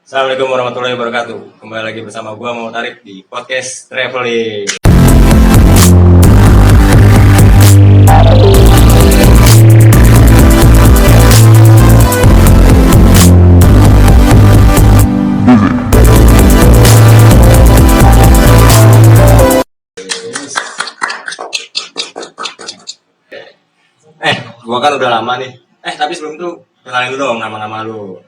Assalamualaikum warahmatullahi wabarakatuh. Kembali lagi bersama gua mau tarik di podcast traveling. Gua kan udah lama nih. Tapi sebelum itu kenalin dulu dong nama-nama lu.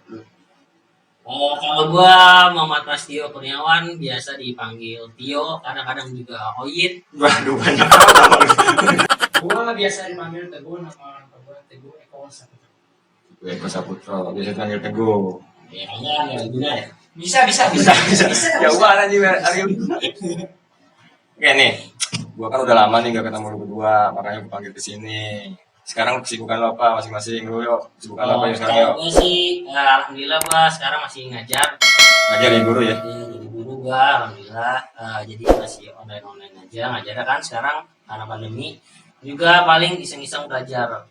Kalau gua Muhammad Prastio Kurniawan, biasa dipanggil Tio, kadang-kadang juga Oyit. Waduh, banyak banget nama lu. Gua biasa dipanggil Teguh, nama lengkap gua Teguh Eko Saputra. Eko Saputra, biasa dipanggil Teguh. Ya, enggak ada guna ya. Bisa. Ya udah aja Aryo. Oke nih, gua kan udah lama nih gak ketemu lu berdua, makanya gua panggil ke sini. Sekarang kesibukan lo apa masing-masing lu yuk? Kesibukan lo apa ya sekarang yuk? Kalau gua sih, alhamdulillah gua sekarang masih ngajar. Ngajar ya guru ya? Iya, jadi guru gua, alhamdulillah. Jadi masih online aja ngajarnya kan sekarang karena pandemi. Juga paling iseng-iseng belajar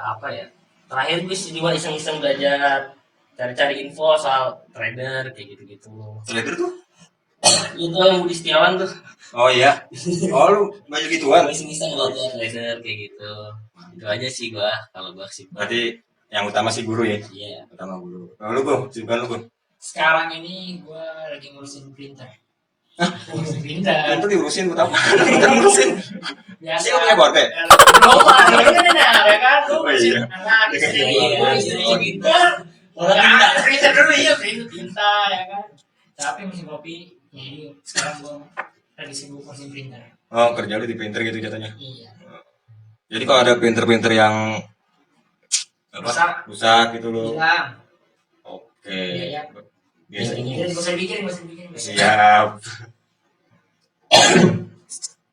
apa ya? Terakhir gue juga iseng-iseng belajar cari-cari info soal trader kayak gitu-gitu. Trader tuh? Itu yang Budi Setiawan tuh. Oh iya. Oh lu belajar gituan? Iseng-iseng belajar trader kayak gitu. Itu aja sih gua, kalau gua sih. Berarti yang utama sih guru ya? Iya. Utama guru. Kalau lu Bro, kesibukan lu Bro? Sekarang ini gua lagi ngurusin printer. Ngurusin printer. Itu diurusin buat apa? Kita ngurusin. Biasa. Dia punya borte? Belum ada ya kan? Lu Oh, iya. anak istri, Iya. printer. Printer dulu ya, printer ya kan. Tapi musim kopi, jadi sekarang gua lagi sibuk ngurusin printer. Oh, kerja lu di printer gitu jatuhnya. Iya. Jadi kalau ada printer-printer yang rusak gitu lo. Bilang. Oke. Iya. Biasanya. Gak usah bikin. Siap.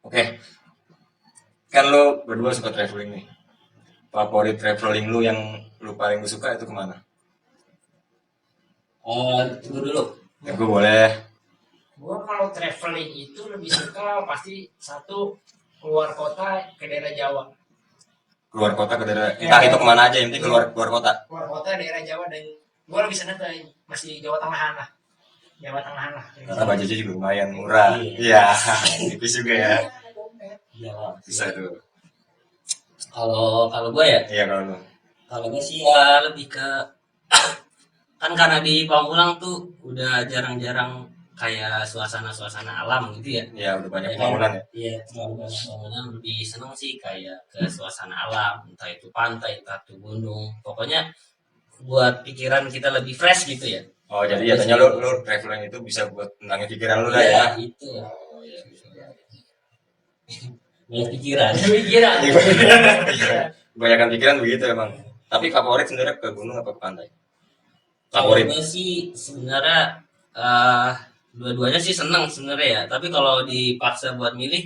Oke. Kan lo berdua suka traveling nih. Favorit traveling lu yang lu paling suka itu kemana? Tunggu dulu. Ya gue boleh. Gua kalau traveling itu lebih suka pasti satu keluar kota ke daerah Jawa. Keluar kota ke daerah. Entah itu kemana aja, yang penting keluar kota. Keluar kota daerah Jawa dan gua lebih senang ke masih Jawa Tengahan lah. Jawa Tengahan lah. Karena budgetnya juga lumayan murah. Iya. Tipis juga ya. Jawa. Bisa tuh. Kalau gua ya, Iya kalau lu. kalau gua sih ya lebih ke kan karena di Pamulang tuh udah jarang-jarang kayak suasana alam gitu ya. Iya udah banyak Ya kan? pembangunan ya. Iya, terlalu banyak bangunan, lebih seneng sih kayak ke suasana alam, entah itu pantai, entah itu gunung. Pokoknya buat pikiran kita lebih fresh gitu ya. Oh jadi jatuhnya lu traveling itu bisa buat tenangin pikiran lu lah ya. Iya, itu. Oh iya bisa. Banyak pikiran. Pikiran. Kebanyakan pikiran begitu emang. Tapi favorit sebenarnya ke gunung apa ke pantai? Kalau Favorit. gue sih sebenarnya dua-duanya sih seneng sebenarnya ya. Tapi kalau dipaksa buat milih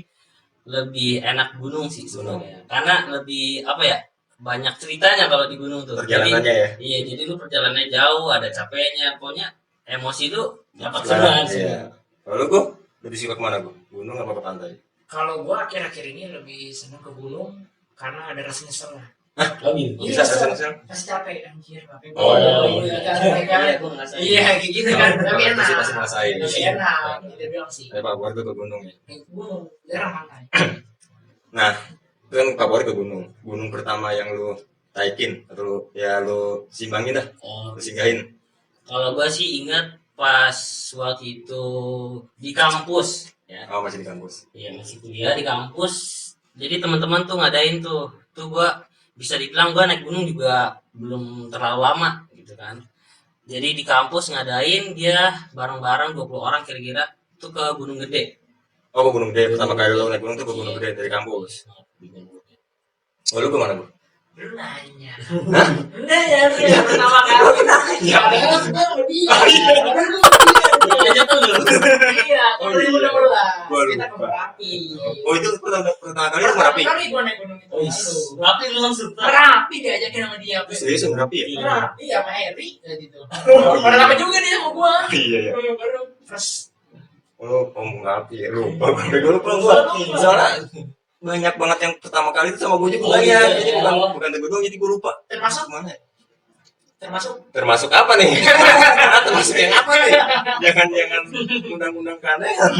lebih enak gunung sih sebenarnya. Karena lebih apa ya? Banyak ceritanya kalau di gunung tuh. Perjalanannya Jadi, ya. iya, jadi lu perjalanannya jauh, ada capeknya, pokoknya emosi itu dapat Gimana? semua sih. Iya. Kalau lu lebih suka kemana gua? Gunung apa ke pantai? Kalau gua akhir-akhir ini lebih senang ke gunung karena ada rasa nyesel lah. Oh gitu. Bisa sel. Pasti capek anjir, tapi Oh, iya, capek kan. Iya, gua ngerasain. Iya, kayak gitu kan. Tapi enak. Pasti ngerasain. Tapi enak, kita bilang sih. Tapi favorit gua ke gunung ya. Gunung, daerah pantai. Nah, itu kan favorit ke gunung. Gunung pertama yang lu naikin atau lu simbangin dah, Oh, lu singgahin. kalau gua sih ingat pas waktu itu di kampus ya. Oh masih di kampus. Iya, masih kuliah di kampus. Jadi teman-teman tuh ngadain tuh gua bisa dibilang gua naik gunung juga belum terlalu lama gitu kan. Jadi di kampus ngadain dia bareng-bareng 20 orang kira-kira tuh ke Gunung Gede. Oh ke Gunung Gede, pertama kali lu naik gunung tuh ke Gunung Gede dari kampus. Oh lu kemana gua? Lu nanya. Nanya pertama kali. Iya, kan gua sama dia. Aja tuh lu. Iya, Oh, 2016. Gua Kita ke lupa. Merapi. Oh itu pertama kali lu Merapi? Kali gua naik gunung itu. Aduh. Tapi lu langsung Merapi diajakin sama dia. Serius ya, Merapi ya? Merapi sama Heri kayak gitu. Baru lama juga dia sama gua. Iya ya. Baru first. Oh Merapi ya, lupa gue lupa gua. Soalnya banyak banget yang pertama kali itu sama gue juga Oh, banyak. iya. Jadi bukan ke gunung, jadi gue lupa. Termasuk Mana? Termasuk apa nih? Termasuk yang apa nih? Jangan undang-undang keanehan.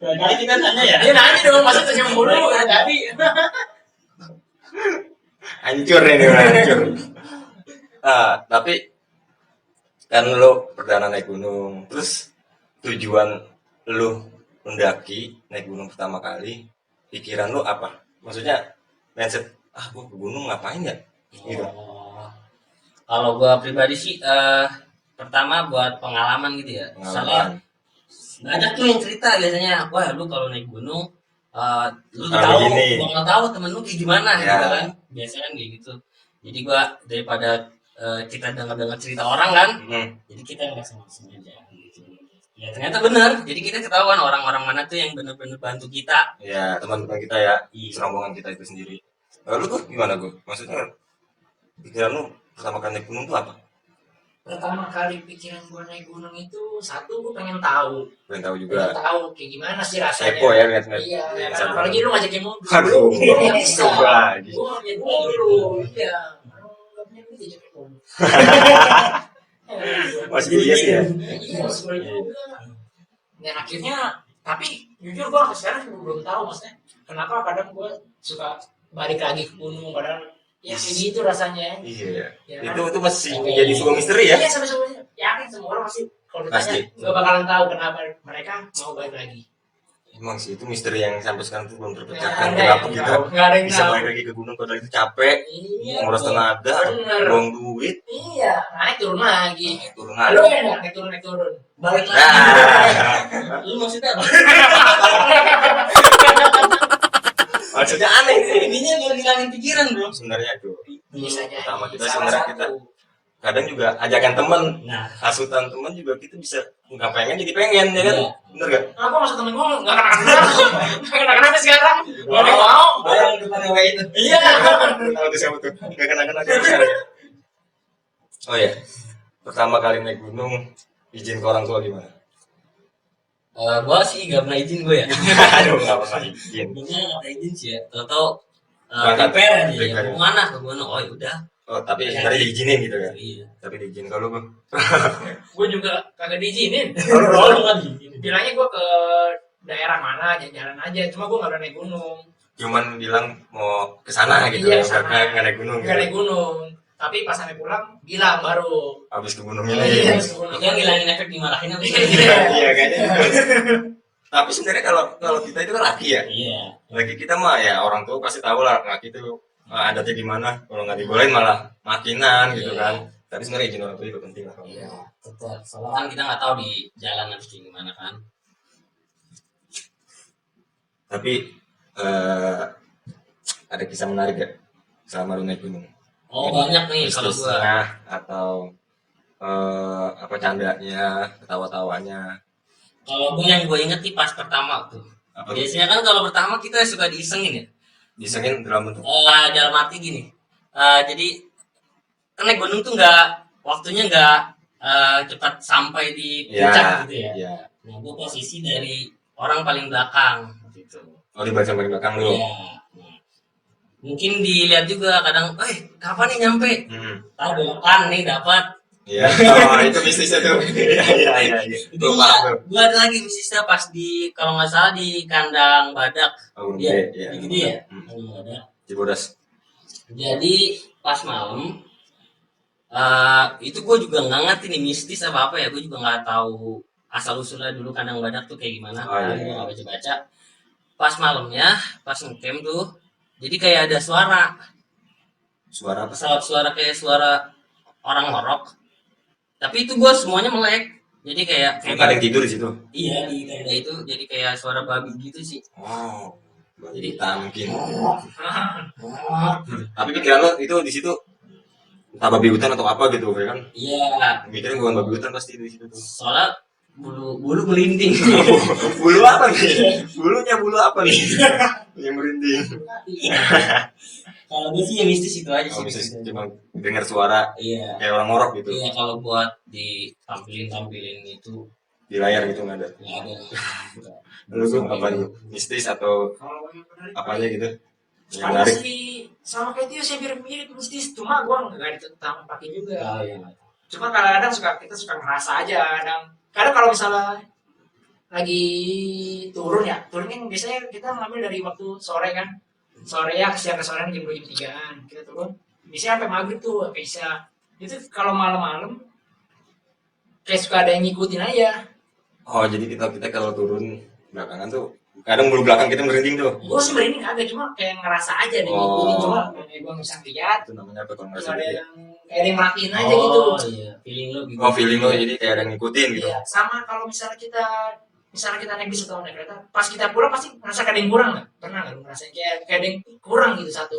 Kali kita tanya ya. Dia nanya dong, masa tanya mulu tadi. Hancur ini, hancur. Tapi kan lo perdana naik gunung, terus tujuan lo mendaki naik gunung pertama kali, pikiran lo apa? Maksudnya mindset, gua ke gunung ngapain ya? Gitu. Kalau gua pribadi sih pertama buat pengalaman gitu ya. Soalnya banyak tuh yang cerita biasanya, wah lu kalau naik gunung lu tahu, gua nggak tahu temen lu kayak gimana gitu kan. Biasanya kan kayak gitu. Jadi gua daripada kita dengar cerita orang kan, jadi kita langsung aja gitu. Ya ternyata benar. Jadi kita ketahuan orang-orang mana tuh yang benar-benar bantu kita. Ya teman-teman kita ya, serombongan kita itu sendiri. Lalu tuh gimana gue? Maksudnya pikiran lu pertama kali naik gunung tuh apa? Pertama kali pikiran gue naik gunung itu, satu gue pengen tahu juga. Pengen tahu kayak gimana sih rasanya. Kepo ya lihat. Iya, kan? Apalagi lu ngajakin mobil. Aduh, nggak bisa. lagi. Gue ngajakin dulu, iya. Nggak punya duit ajakin mobil. Masih iya sih ya. Iya, sebenarnya juga. Dan akhirnya, tapi jujur gue sampai sekarang juga belum tahu maksudnya kenapa kadang gue suka balik lagi ke gunung, padahal ya kayak gitu rasanya. Iya. Ya, Itu masih menjadi sebuah misteri ya. Iya, sama-sama yakin semua orang pasti kalau ditanya nggak bakalan tahu kenapa mereka mau balik lagi. Emang sih itu misteri yang sampai sekarang tuh belum terpecahkan. Nggak ada Kenapa yang kita tahu. Nggak ada yang bisa tahu. balik lagi ke gunung padahal itu capek, Iya, nguras tenaga, bener. buang duit, Iya, naik turun lagi. turun Lu lagi. ya nggak naik turun. Balik lagi. Nah, Lu maksudnya apa? maksudnya aneh nih. Ininya mau ngilangin pikiran bro. Sebenarnya tuh Biasanya. pertama kita Salah sebenarnya satu. kita kadang juga ajakan teman, Nah, hasutan teman juga kita bisa nggak pengen jadi pengen ya kan? Iya. Bener gak? Aku masuk temen gue nggak kenapa sekarang. Nggak ada yang mau. Yang depan yang itu. Iya. Tahu tuh siapa tuh? Gak kena sekarang. Oh ya, pertama kali naik gunung izin ke orang tua gimana? gua sih nggak pernah izin gue ya. Aduh, nggak pernah izin. Gue nggak pernah izin sih ya. Tahu Berangkat. prepare aja ya. Prepare. Mau mana ke gunung? Oh ya udah. Oh, tapi sebenarnya diizinin gitu kan? Iya. Tapi diizin kalau gue. Gue juga kagak diizinin. Oh, lu nggak diizinin. Bilangnya gue ke daerah mana jalan aja, cuma gue nggak pernah naik gunung. Cuman bilang mau ke sana gitu Iya, ya, kesana. nggak naik gunung. Nggak naik gunung. Tapi pas sampai pulang bilang baru. Habis ke gunung Iya, ini. habis ke gunung. Itu yang ngilangin efek dimarahin apa? Iya kayaknya. Gitu. Tapi sebenarnya kalau kita itu kan laki ya. Iya. Laki kita mah ya orang tua pasti tahu lah laki itu adatnya gimana. Kalau nggak dibolehin malah makinan gitu Iya. kan. Tapi sebenarnya izin orang tua juga penting lah. Iya. Tetap. Soalnya kan kita nggak tahu di jalan harus kayak gimana kan. Tapi ada kisah menarik ya selama lu naik gunung. Oh banyak nih kalau gua. Mistisnya atau apa candanya, ketawa-tawanya. Kalau gue yang gue inget nih pas pertama tuh. Apa tuh? Biasanya kan kalau pertama kita suka diisengin ya. Disengin dalam bentuk Dalam arti gini. Jadi kan naik gunung tuh waktunya nggak cepat sampai di puncak gitu ya. Iya. Nah gue posisi dari orang paling belakang gitu. Oh di bagian paling belakang lu. Iya. Nah, mungkin dilihat juga kadang, kapan nih nyampe? Tahu belokan nih dapat. Iya. Oh itu bisnisnya tuh. Iya. Itu gua ada lagi bisnisnya pas kalau nggak salah di kandang badak. Oh, Iya, iya. gitu ya. Hmm. Badak. Cibodas. Jadi pas malam itu gue juga nggak ngerti nih mistis apa ya, gue juga nggak tahu asal usulnya dulu kandang badak tuh kayak gimana. Oh, iya. Gue nggak baca-baca. Pas malamnya, pas ngecamp tuh, jadi kayak ada suara Suara apa? suara kayak suara orang ngorok. Tapi itu gue semuanya melek. Jadi kayak Nggak ada yang tidur di situ. iya di tenda itu jadi kayak suara babi gitu sih. Oh. Jadi tak mungkin. Oh, Tapi pikiran lo itu di situ entah babi hutan atau apa gitu kan? iya. Mikirnya bukan babi hutan pasti di situ tuh. Soalnya bulu merinding. Bulu apa nih? Bulunya bulu apa nih? Yang merinding. Kalau gue sih ya mistis itu aja Oh, sih. bisa cuma dengar suara Iya. kayak orang ngorok gitu Iya kalau buat ditampilin itu di layar gitu nggak ada. nggak ada. Lu tuh apa nih? Mistis atau apanya gitu? Yang Kan menarik. mesti sama kayak Tio sih mirip-mirip mesti, cuma gua nggak ditentang pakai juga. Oh iya. Cuma kadang-kadang kita suka ngerasa aja, kadang kalau misalnya lagi turun ya, turun kan biasanya kita ngambil dari waktu sore kan, sore ya siang ke sore jam 2 jam 3-an kita turun, biasanya sampai maghrib tuh sampai isya. Itu kalau malam-malam kayak suka ada yang ngikutin aja. Oh, jadi kita kalau turun belakangan tuh kadang bulu belakang kita merinding tuh. Gue sih merinding kagak, cuma kayak ngerasa aja nih ngikutin, Oh. cuma kayak gue bisa lihat, Itu namanya apa kalau nggak cuma salah ada ya? yang kayak ada yang merhatiin aja gitu. Oh iya, feeling lo gitu. Oh, feeling lo jadi kayak ada yang ngikutin gitu. Iya, sama kalau misalnya kita naik bis atau naik kereta, pas kita pulang pasti ngerasa kayak ada yang kurang nggak? Pernah nggak lu ngerasain kayak ada yang kurang gitu satu?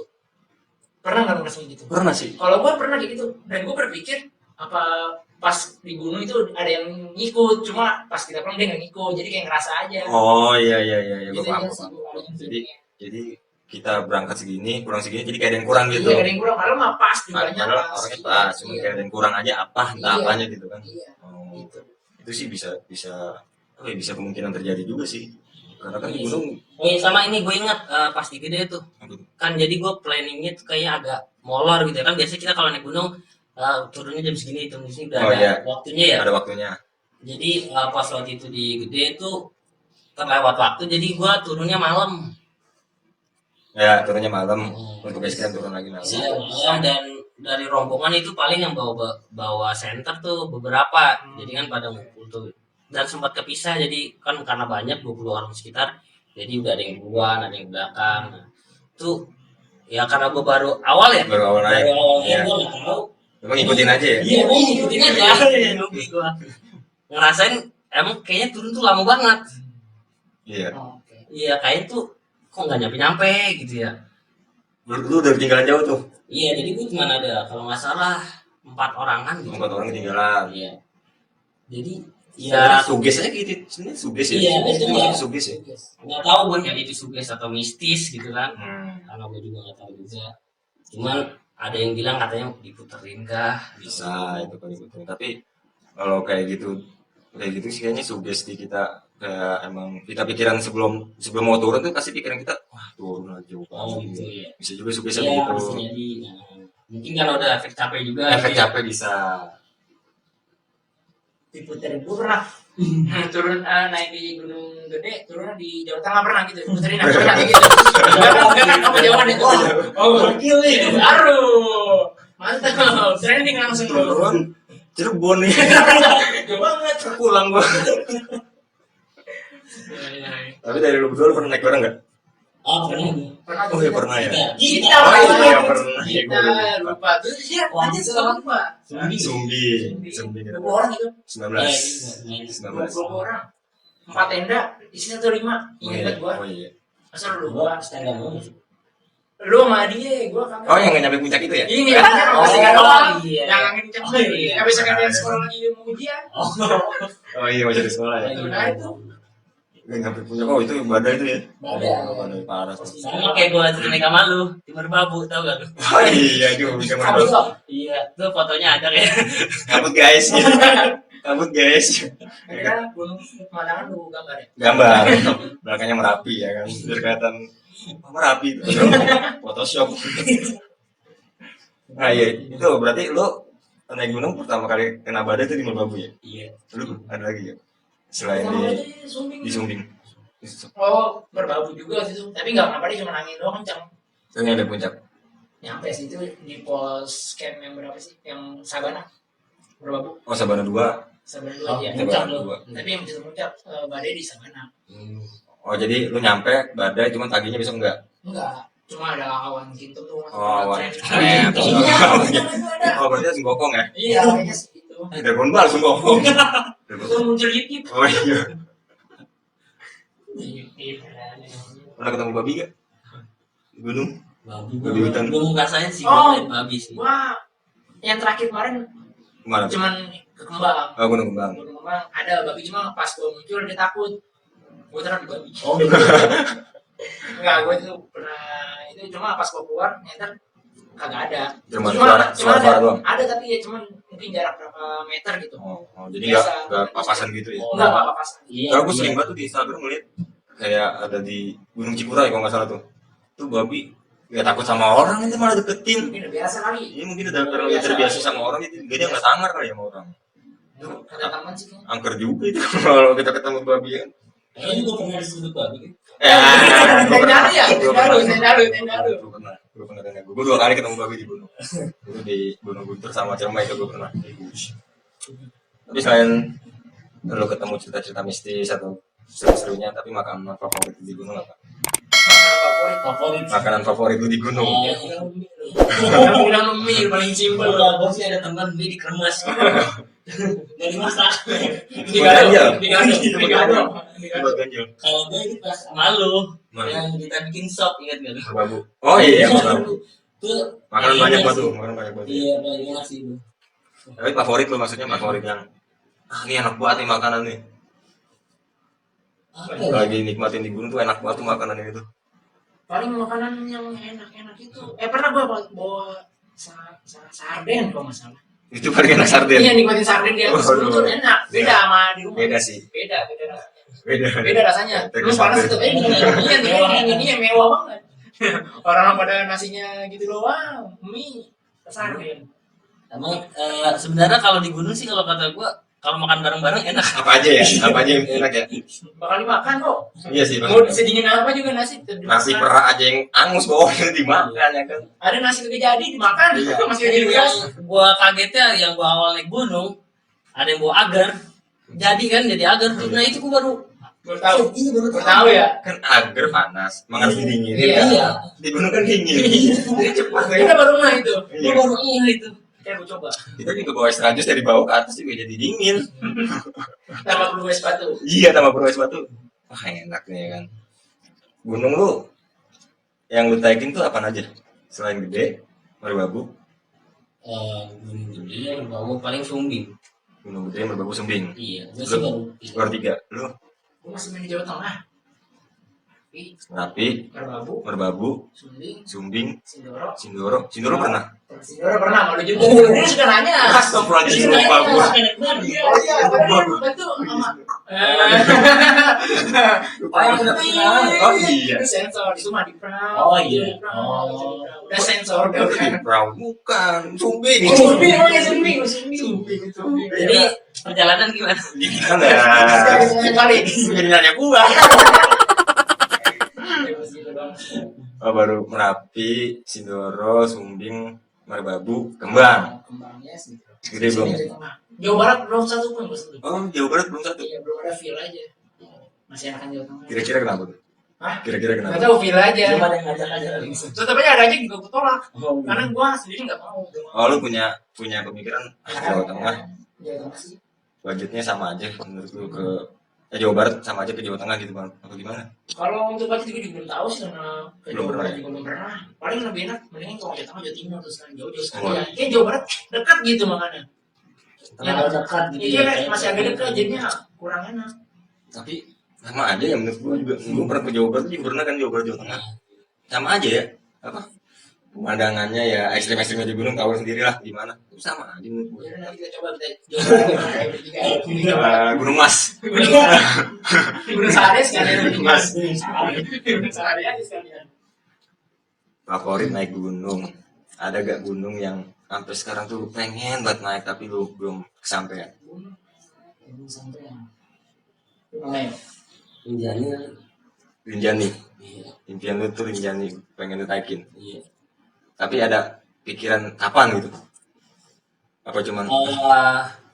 Pernah nggak lu ngerasain gitu? Pernah sih. Kalau gue pernah kayak gitu, dan gue berpikir apa pas di gunung itu ada yang ngikut, cuma pas kita pulang dia nggak ngikut, jadi kayak ngerasa aja. Oh iya gue Gitu paham. aja sih, gua paling Jadi kita berangkat segini, kurang segini, jadi kayak ada yang kurang iya, gitu. ada yang kurang, kalau mah pas jumlahnya Padahal pas. orangnya pas, cuma Iya. kayak ada yang kurang aja apa, entah Iya. apanya gitu kan. Iya, Oh, gitu. itu sih bisa bisa kemungkinan terjadi juga sih. Karena kan di Iya. gunung Oh iya, sama ini gue ingat pas di gede tuh kan, jadi gue planningnya tuh kayaknya agak molor gitu ya kan. Biasanya kita kalau naik gunung turunnya jam segini, jam segini udah Oh, ada iya. waktunya ya. ada waktunya. Jadi pas waktu itu di gede itu terlewat waktu, jadi gue turunnya malam. Ya, turunnya malam. Hmm. Untuk base camp turun lagi malam. Iya, malam. Dan dari rombongan itu paling yang bawa center tuh beberapa, jadi kan pada ngumpul tuh dan sempat kepisah, jadi kan karena banyak 20 orang sekitar, jadi udah ada yang duluan ada yang belakang. Nah, itu ya karena gue baru awal ya, Baru awal naik. baru awal Iya. gue nggak tahu. Emang ngikutin aja ya? Iya, gue ngikutin aja. Nungguin gue ngerasain emang kayaknya turun tuh lama banget. Iya. Oke. Iya, kayaknya tuh kok nggak nyampe gitu ya. Lu udah ketinggalan jauh tuh. Iya, jadi gue cuma ada kalau nggak salah 4 orangan gitu. 4 orang ketinggalan. Iya. Jadi Ya, ya suges aja gitu. Sebenarnya suges ya. Iya, itu Sebenarnya ya. suges ya. nggak tahu gue ya itu suges atau mistis gitu kan. Hmm, Karena gue juga nggak tahu juga. Cuman ada yang bilang katanya diputerin kah? bisa itu kali betul. Tapi kalau kayak gitu sih kayaknya sugesti kita, kayak emang kita pikiran sebelum mau turun tuh pasti pikiran kita wah turun aja jauh Oh banget gitu gitu. ya. Bisa juga sugesti Iya, gitu. bisa jadi. Nah, mungkin kan udah efek capek juga. Efek gitu ya. capek bisa. Diputerin, gue pernah turun naik di Gunung Gede, turun di Jawa Tengah pernah gitu, diputerin aku pernah kayak gitu. Enggak apa jawaban itu. Oh, gokil nih, baru. Mantap, trending langsung bro. Turun Cirebon nih. Gak banget. Pulang gua. Tapi dari lu berdua lu pernah naik bareng nggak? Oh, pernah gue. Pernah Oh iya pernah ya. Kita, Oh iya Pak. pernah. Iya, Kita gua lupa. Terus dia aja suka lupa. Sumbi. 20 orang itu. 19. 20 orang. 4 tenda, isinya tuh 5. Ingat banget gua. Oh iya. Masa lu Gue lupa? stand up banget. Lu sama dia, gua kagak. Oh yang nggak nyampe puncak itu ya? Ini kan Oh, masih nggak doang. iya. Yang angin kencang. Oh, iya. Yang besok ada sekolah lagi mau ujian. Oh iya masih di sekolah ya. Nah, itu. Nggak nyampe puncak. Oh itu badai itu ya? Badai. Oh, badai parah. Sama kayak gue cerita sama lu di Merbabu, tau gak lu? Oh iya itu bisa Kabut mana? kok. Iya, tuh fotonya ada kayak. Kabut guys. Kabut guys. Kira gunung pemandangan lu gambar ya. Gambar. Belakangnya Merapi ya kan. Biar kelihatan Merapi itu. Photoshop. Nah iya itu berarti lu naik gunung pertama kali kena badai itu di Merbabu ya? Iya. Lu ada lagi ya? Selain Sama di aja Sumbing. Sumbing. Oh, berbabu juga situ. Tapi nggak kenapa, dia cuma angin doang kencang. Itu yang ada puncak. Nyampe situ di pos camp yang berapa sih? Yang Sabana. Berbabu. Oh Sabana 2. Sabana Oh, 2 ya. puncak Sabana lu. 2. Tapi yang bisa puncak badai di Sabana. Oh jadi lu nyampe badai cuman paginya besok enggak? Enggak. Cuma ada awan gitu tuh. Oh awan. Iya, Oh berarti langsung gokong ya? iya, kayaknya segitu. Dragon Ball langsung gokong. Itu muncul YouTube. Oh iya. Iya. Pernah ketemu babi gak? Di gunung? Babi Babi hutan. gue mau ngerasain sih, Oh. gue babi sih. Wah, yang terakhir kemarin Kemana? cuman ke Kembang. Oh Gunung Kembang. Gunung Kembang ada babi, cuma pas gue muncul dia takut. Gue terang di babi. Oh, Enggak, gue itu pernah itu, cuma pas gue keluar nyenter kagak ada. Cuma Cuma suara ada, doang. ada tapi ya cuman mungkin jarak berapa meter gitu. Jadi Biasa. nggak papasan gitu ya? Enggak apa-apa pas. iya. Kalau gue sering banget tuh di Instagram ngeliat kayak ada di Gunung Cikura ya kalau nggak salah tuh. Tuh babi Gak takut sama orang itu malah deketin. Mungkin udah biasa kali. Ini mungkin udah terlalu terbiasa sama orang itu dia nggak sangar kali sama orang. Kata teman sih kan. Angker juga itu kalau kita ketemu babi kan. Kayaknya juga pernah disebut babi kan. Tendaru ya, tendaru. Gue pernah dengar. Gue 2 kali ketemu babi di gunung. Itu di Gunung Guntur sama Ciremai itu gue pernah. Tapi selain lo ketemu cerita-cerita mistis atau seru-serunya, tapi makanan favorit di gunung apa? Favorit. Makanan favorit lu di gunung? Yang bilang mie paling simpel. Kalau gue sih ada teman beli di kremes. Dari masak. Ganjel. Digado. Buat ganjel. Kalau gue itu pas malu Mana? yang kita bikin sop, ingat gak? Merbabu. Oh iya, merbabu. Itu Makanan banyak banget tuh, makanan banyak banget. Iya, paling enak sih itu. Tapi favorit lu maksudnya favorit yang ini enak banget nih makanan nih. Apa ya? Lagi nikmatin di gunung tuh enak banget tuh makanan ini tuh. Paling makanan yang enak-enak itu. Pernah gua bawa sarden kalau nggak salah. Itu paling enak sarden. Iya, nikmatin sarden di atas Waduh. itu enak. Beda sama di rumah. Beda sih. Beda rasanya. Beda. Beda rasanya. Terus panas itu. Iya, ini yang mewah banget. Orang pada nasinya gitu doang, mie, sarden. Emang sebenarnya kalau di gunung sih kalau kata gue kalau makan bareng-bareng enak. Apa aja ya? Apa aja yang enak ya? Bakal dimakan kok. Iya sih. Mau sedingin apa juga nasi. Nasi perak aja yang angus bawahnya dimakan ya kan. Ada nasi kagak jadi dimakan. Iya. Masih jadi bias. Gue kagetnya yang gue awal naik gunung ada yang bawa agar. Jadi kan jadi agar. Nah itu gue baru Tahu. Iya baru Tahu ya. Kan agar panas, harus didinginin. Iya. kan? Iya. Di gunung kan dingin. Jadi cepat. Kita baru mah itu. Gue Iya. baru itu. Kayak gue coba. Kita juga bawa extra jus dari bawah ke atas juga jadi dingin. Tambah perlu es batu. Iya, tambah perlu es batu. Wah enak nih ya kan. Gunung lu yang lu hiking tuh apa aja? Selain gede, Merbabu, Gunung gede bawa paling sumbing. Gunung Gede, Merbabu, Sumbing. Iya. Gue sih baru. Keluar 3. Lu Gue masih main di Jawa Tengah. Merapi, Merbabu, Merbabu, Sumbing, Sumbing, Sindoro. Sindoro pernah? Sindoro pernah, malu juga. Dia sudah nanya. Astagfirullahaladzim, lupa gua. Iya, betul. Sama. Oh iya. Itu sensor, itu mah di perahu. Oh, iya. Udah sensor, udah. Perahu bukan, Sumbing. Sumbing, oh iya Sumbing, Sumbing. Jadi perjalanan gimana? Gimana? Balik. Jadi nanya gua. Oh, baru Merapi, Sindoro, Sumbing, Merbabu, Kembang. Kembangnya sih. Gede belum ya? Jawa Barat belum satu pun, Bos. Oh, Jawa Barat belum satu. Iya, belum ada feel aja. Masih enakan Jawa Tengah. Kira-kira kenapa tuh? Hah? Kira-kira kenapa? Nggak tahu feel aja. Belum ada yang ngajak aja. Tetap aja ada aja juga gue tolak. Oh, Karena gue sendiri nggak mau. Oh, lu punya pemikiran Jawa Tengah Jawa Tengah sih. budgetnya sama aja menurut lu ke Jawa Barat sama aja ke Jawa Tengah gitu bang? Atau gimana? Kalau untuk budget gue juga belum tahu sih karena ke Belum Jawa pernah Barat ya? juga belum pernah. Paling lebih enak mendingan kalau Jawa Tengah Jawa Timur terus kan jauh-jauh sekali Oh. ya. Kayak Jawa Barat dekat gitu makanya. terlalu dekat gitu Iya ya. masih agak dekat jadinya kurang enak. Tapi sama aja ya menurut gua juga. Gua pernah ke Jawa Barat juga pernah kan Jawa Barat Jawa Tengah. Sama aja ya. Apa? Pemandangannya ya ekstrim-ekstrimnya di gunung tahu sendiri lah gimana. Sama aja menurut gua. Jadi nanti kita coba kita Jawa Barat bertiga. Gunung Mas. Gunung Sahari sekalian. Mas. Gunung Sahari aja sekalian. Favorit naik gunung. Ada gak gunung yang sampai sekarang tuh pengen banget naik tapi lu belum kesampaian? Gunung sampai yang mana ya? Rinjani. Rinjani. Iya. Impian lu tuh Rinjani pengen lu naikin. Iya. Tapi ada pikiran kapan gitu? Apa cuman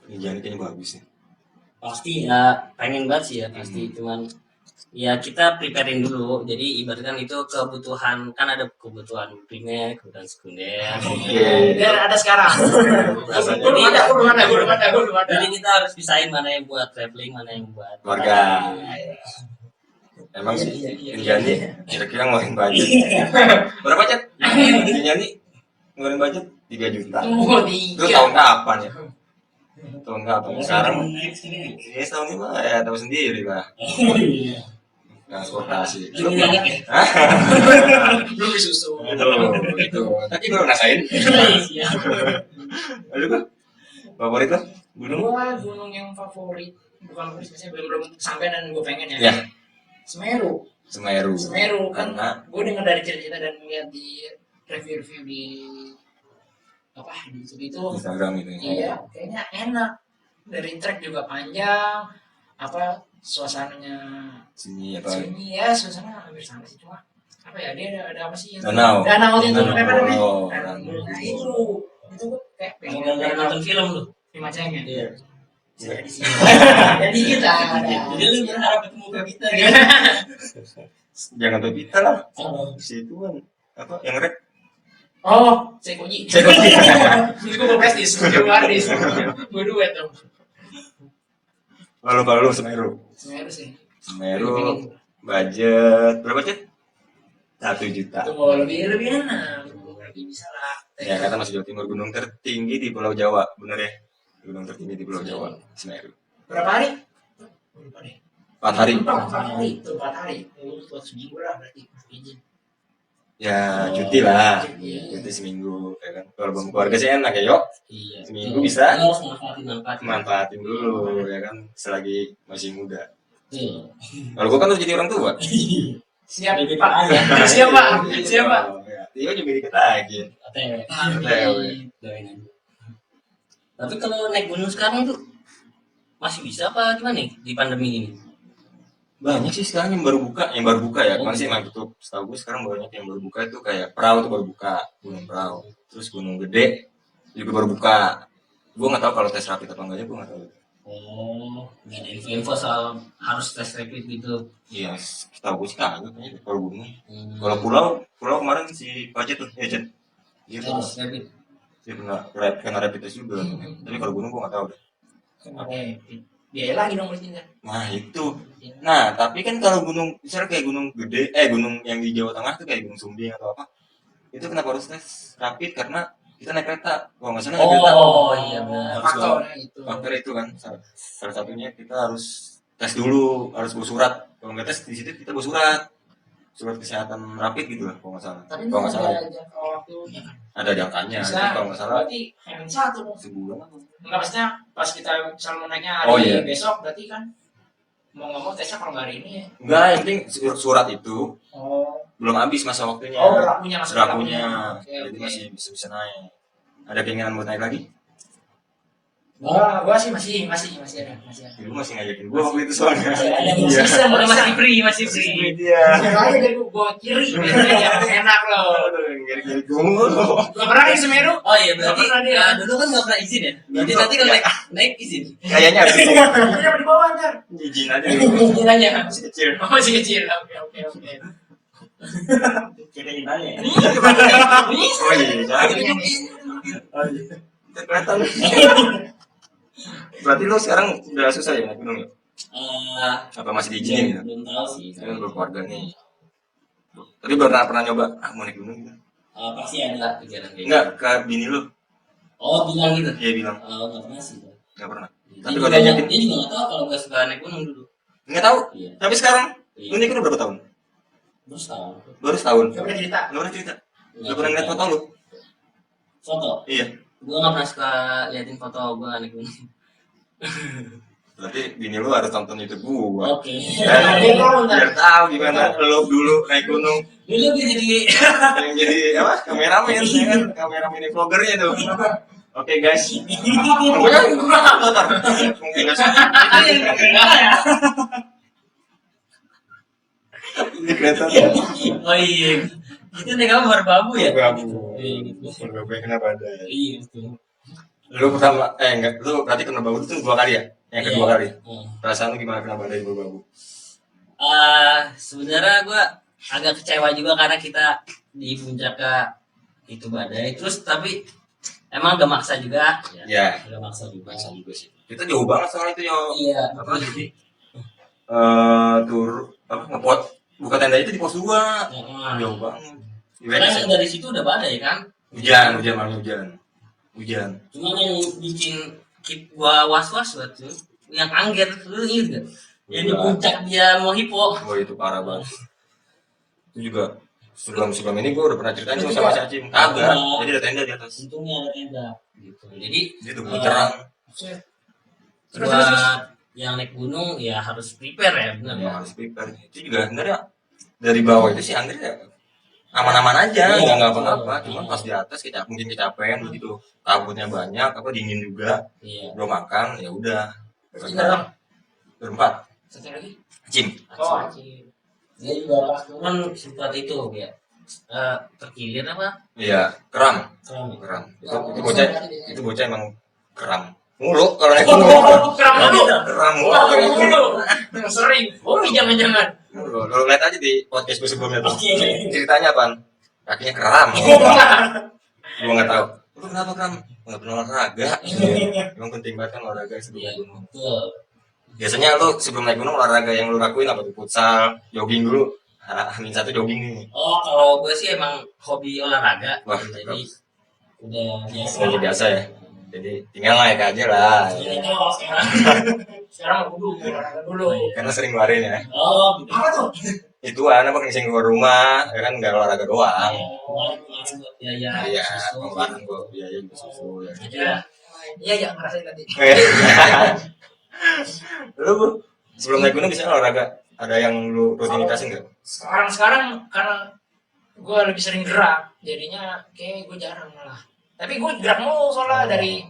Rinjani kayaknya bagus nih. Pasti ya pengen banget sih ya pasti cuman ya kita preparein dulu jadi ibaratkan itu kebutuhan kan ada kebutuhan primer kebutuhan sekunder Biar ada sekarang. Gue belum ada. jadi kita harus pisahin mana yang buat traveling mana yang buat Keluarga. Emang sih Rinjani kira-kira ngeluarin budget. Berapa Chat? Rinjani ngeluarin budget 3 juta. Oh, Itu tiga. tahun kapan ya? Tahun kapan? Sekarang ini tahun ini mah ya tahu sendiri lah. Transportasi. Belum disusul. Aduh, itu. Tapi gue ngerasain. Aduh, kok. Favorit lo? Gunung? Gua gunung yang favorit bukan favorit biasanya belum sampai dan gue pengen ya. Ya. Semeru. Semeru. Semeru kan Karena gue dengar dari cerita dan lihat di review-review di apa di YouTube itu, Instagram gitu. iya kayaknya enak, dari trek juga panjang, apa suasananya Sini apa? sini ya suasana hampir sama sih, cuma apa ya dia ada apa sih yang Danau. itu Danau. apa namanya? Oh, Danau. danau. Nah itu gue kayak pengen Pengen nonton film lu. di Macengnya. Iya. Saya di sini. Jadi kita Jadi lu berharap ketemu Pevita ya? Jangan Pevita lah. Oh. Si itu kan apa yang rek? oh Sekoji. Sekoji. Itu gue prestis, gue artis, gue duet dong. Kalau lu Semeru. Semeru sih. Semeru budget berapa Cit? 1 juta. Tuh lebih enak, lebih bisa lah. Ya kata masih Jawa Timur, gunung tertinggi di Pulau Jawa, bener ya? Gunung tertinggi di Pulau Jawa, Semeru. Berapa hari? Lupa deh. 4 hari. 4 hari. Tuh 4 hari. Buat seminggu lah berarti izin. Ya cuti lah, Cuti. cuti seminggu, ya kan? Kalau belum keluarga sih enak ya, yuk Iya. seminggu bisa. Lu harus manfaatin. Manfaatin dulu, ya kan? Selagi masih muda. Iya. Kalau gua kan udah jadi orang tua. Siap Lebih Pak. parah. Siap Pak. Siap Pak. Oh, ya. Tio juga dikit lagi. OTW. OTW. Doain aja. Tapi kalau naik gunung sekarang tuh masih bisa apa gimana nih di pandemi ini? Banyak sih sekarang yang baru buka ya. Kemarin sih emang tutup. Setahu gue sekarang banyak yang baru buka itu kayak Perahu tuh baru buka, Gunung Perahu. Terus Gunung Gede juga baru buka. Gue nggak tahu kalau tes rapid apa enggaknya, gue nggak tahu. Oh, nggak ada info soal harus tes rapid gitu. Iya, setahu gue sih kagak kayaknya kalau gunung. Kalau pulau kemarin si Pacet tuh, Cet. Dia tuh Harus rapid. dia kena rapid test juga. Tapi kalau gunung gue nggak tahu deh. Oke. Biaya lagi dong mestinya. Nah itu. Nah tapi kan kalau gunung, misalnya kayak gunung gede, gunung yang di Jawa Tengah tuh kayak Gunung Sumbing atau apa, itu kenapa harus tes rapid? Karena kita naik kereta, kalau nggak salah naik kereta. Oh iya benar. Faktornya itu. Faktor itu kan salah satunya kita harus tes dulu, harus bawa surat. Kalau nggak tes di situ kita bawa surat kesehatan rapid gitu lah, kalau nggak salah. Tapi Kalau nggak salah ada jangka waktunya kan. ada jangkanya. Bisa. Jadi kalau nggak salah Berarti yang satu dong. sebulan apa? Enggak maksudnya pas kita misalnya mau naiknya hari Oh, iya. besok berarti kan mau nggak mau tesnya kalau nggak hari ini ya. Enggak, yang penting surat itu Oh. belum habis masa waktunya. Oh berlakunya masih Berlakunya. Oke, Jadi oke. masih bisa naik. Ada keinginan buat naik lagi? Gua sih masih ada. Lu masih ngajakin gua waktu itu soalnya. Masih ada Iya. bisa Masih free, masih free. Iya. Yang aja dari gua kiri, biasanya enak loh. Aduh, gari-gari gua. Gak pernah ke Semeru? Oh iya berarti Nggak pernah dia. dulu kan nggak pernah izin ya. Berarti Dulu, nanti kalau iya. naik izin. Kayaknya harus Ini apa di bawah ntar? izin aja dulu. Izin aja. Masih kecil. Oh, masih kecil. Oke. Kirain aja ya. Oh iya, jangan. Oh iya. Kelihatan. Berarti lu sekarang udah susah ya naik gunung ya? Apa masih diizinin gitu? Belum tahu sih. Kan berkeluarga nih. Tapi pernah nyoba mau naik gunung gitu? Pasti ada pikiran kayak Enggak, ke bini lu. Oh bilang gitu. Dia bilang Nggak pernah sih. enggak pernah. Dia Tapi juga kalau diajakin dia juga nggak tahu kalau gue suka naik gunung dulu. enggak tahu. Iya. Tapi sekarang Iya. lu naik gunung berapa tahun? Terus tahu. Baru setahun. Gak pernah cerita. Enggak pernah cerita. Enggak pernah ngeliat foto lu. Foto. Iya. Gue nggak pernah suka liatin foto gue naik gunung. Berarti bini lu harus tonton YouTube gua. Oke. Biar tahu gimana lu dulu naik gunung. Dulu gue jadi Yang jadi apa? Kameramen ya kan? Kameramen ini vloggernya tuh. Oke guys. Gua kan nonton. Mungkin guys. Ini kelihatan. oh iya. Itu naik apa merbabu ya? Babu. Iya gitu. Babu kena badai. Iya betul. Lu pertama enggak, lu berarti kena babu itu 2 kali ya? Yang kedua Iya. kali. Perasaan lu gimana kena badai babu? Sebenarnya gue agak kecewa juga karena kita di puncak itu badai. Terus tapi emang agak maksa juga. Ya. Agak maksa juga. Maksa juga sih. Kita jauh banget soal itu yo. Iya. Apa jadi tur apa ngepot buka tenda itu di pos 2. Jauh banget. Karena dari situ udah badai kan. Hujan. Cuma yang bikin gua was-was waktu yang Angger, lu inget gak? Yang di puncak dia mau hipo. Oh itu parah banget. Itu juga sebelum ini gue udah pernah ceritain tuh sama si Acim. Kagak. Jadi ada tenda di atas. Untungnya ada tenda gitu. Jadi Itu terang. Terus. buat yang naik gunung ya harus prepare ya, benar ya. Harus prepare. Itu juga sebenarnya dari bawah itu sih Andre ya aman-aman aja, nggak apa-apa. Cuman pas di atas kita mungkin kecapean begitu, kabutnya banyak, apa dingin juga, Iya. belum makan, ya udah. Tinggal Berempat, satu lagi. Cim. Oh, anjir. Dia juga pas turun sempat itu ya. Terkilir apa? Iya, keram. Keram. Itu bocah emang keram. Mulu kalau naik gunung. Keram dulu. Keram mulu. Dulu. Sering. Oh, jangan-jangan. Lu lihat aja di podcast gue sebelumnya tuh. Oke. Ceritanya apaan? Kakinya keram. Gua nggak tahu. Lu kenapa keram? Nggak pernah olahraga. Emang penting banget kan olahraga sebelum Iya, naik gunung. betul. Biasanya lu sebelum naik gunung olahraga yang lu lakuin apa tuh? Futsal, jogging dulu. Amin satu jogging nih. Oh, kalau gue sih emang hobi olahraga. Wah, Jadi udah biasa. Udah biasa ya. Jadi tinggal naik aja lah. Jadi kalau sekarang. Sekarang mau dulu, olahraga dulu. Karena sering ngeluarin ya. Oh, gitu. Apa tuh? Ituan apa kencing keluar rumah, ya kan nggak olahraga doang. Kemarin buat biaya. Iya, susu. pengeluaran buat biaya juga susu ya. Iya. Iya, ya, ngerasain tadi. Lu Bu, sebelum naik gunung biasanya olahraga ada yang lu rutinitasin nggak? Sekarang karena gue lebih sering gerak, jadinya kayak gue jarang malah. Tapi gue gerak mulu soalnya dari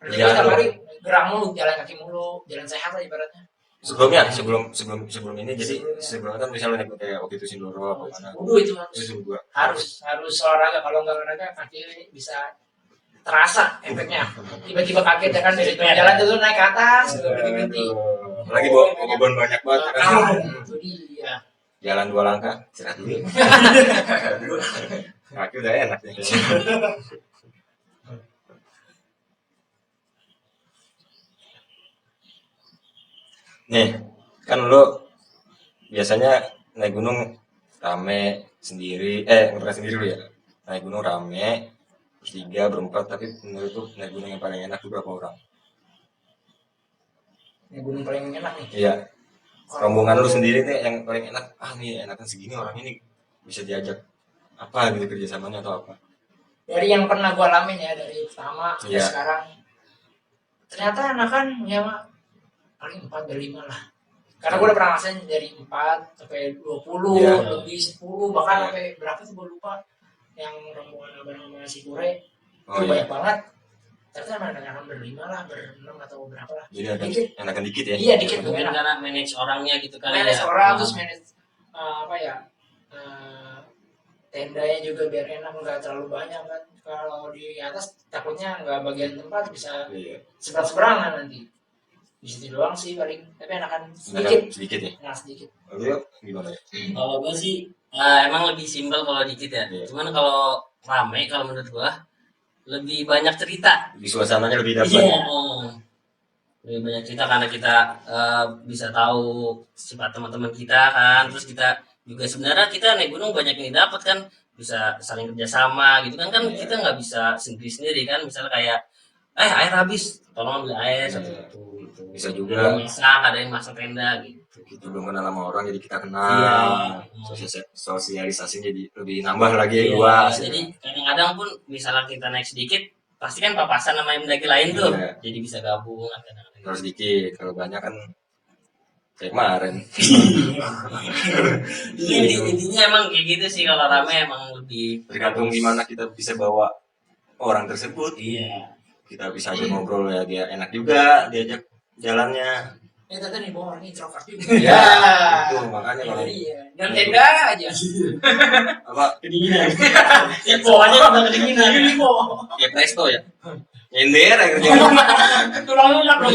Iya, setiap lu. hari gerak mulu, jalan kaki mulu, jalan sehat lah ibaratnya. Sebelumnya, sebelum ini jadi sebelumnya kan misalnya naik kayak waktu itu Sindoro apa mana? Kudu itu Itu gua harus olahraga. Kalau nggak olahraga kaki bisa terasa efeknya. Tiba-tiba kaget ya kan dari tengah jalan itu naik ke atas, berhenti. Lagi bawa beban banyak banget kan. Itu dia. Jalan 2 langkah, istirahat dulu. Kaki udah enak ya. Nih, kan lu biasanya naik gunung rame sendiri, nggak sendiri lu ya. Naik gunung rame, bertiga, berempat, tapi menurut lu naik gunung yang paling enak tuh berapa orang? Ini gunung paling enak nih. Iya, rombongan lu sendiri nih yang paling enak. Ah nih enakan segini orang ini bisa diajak apa gitu kerjasamanya atau apa? Dari yang pernah gue alamin ya, dari pertama sampai Iya. sekarang, ternyata enakan ya paling 4 dari 5 lah. Karena gue udah pernah ngerasain dari 4 sampai 20, Iya. lebih 10, bahkan Iya. sampai berapa tuh gue lupa. Yang rombongan abang sama si Kure Oh itu iya, banyak banget. Ternyata emang enakan ber-5 lah, ber-6 atau berapa lah. jadi Dikit. enakan dikit ya? Iya, dikit tuh Mungkin enak. karena manage orangnya gitu kali Manage ya. orang, terus manage apa ya, tendanya juga biar enak, nggak terlalu banyak kan. Kalau di atas takutnya nggak bagian tempat bisa Iya, seberang-seberangan nanti. Di situ doang sih paling, tapi enakan enakan sedikit. sedikit ya? Enak sedikit. Lu gimana ya? Kalau gue sih emang lebih simpel kalau dikit ya. Iya. Cuman kalau rame, kalau menurut gue lebih banyak cerita. Di suasananya lebih dapat. Iya. Lebih banyak cerita karena kita bisa tahu sifat teman-teman kita kan. Terus kita juga sebenarnya kita naik gunung banyak yang dapat kan, bisa saling kerjasama gitu kan. Kan Iya. kita nggak bisa sendiri-sendiri kan. Misalnya kayak air habis, tolong ambil air Iya. satu gitu. Bisa juga. Ada yang masak tenda gitu. Kita belum kenal sama orang jadi kita kenal. Sosialisasinya jadi lebih nambah lagi Iya, luas. jadi kadang-kadang pun misalnya kita naik sedikit, pasti kan papasan sama yang mendaki lain tuh, Iya. jadi bisa gabung kan kadang-kadang. Harus sedikit, kalau banyak kan kayak kemarin. Iya, intinya emang kayak gitu sih, kalau rame emang lebih Tergantung gimana kita bisa bawa orang tersebut. Iya. Kita bisa aja ngobrol ya, dia enak juga diajak jalannya. Ternyata nih bawa orang introvert juga. Ya, itu makanya kalau Iya. Dan tenda aja. apa Kedinginan. Ya pokoknya udah kedinginan. ya presto ya. Nyender ya kerja. Tulang lunak loh.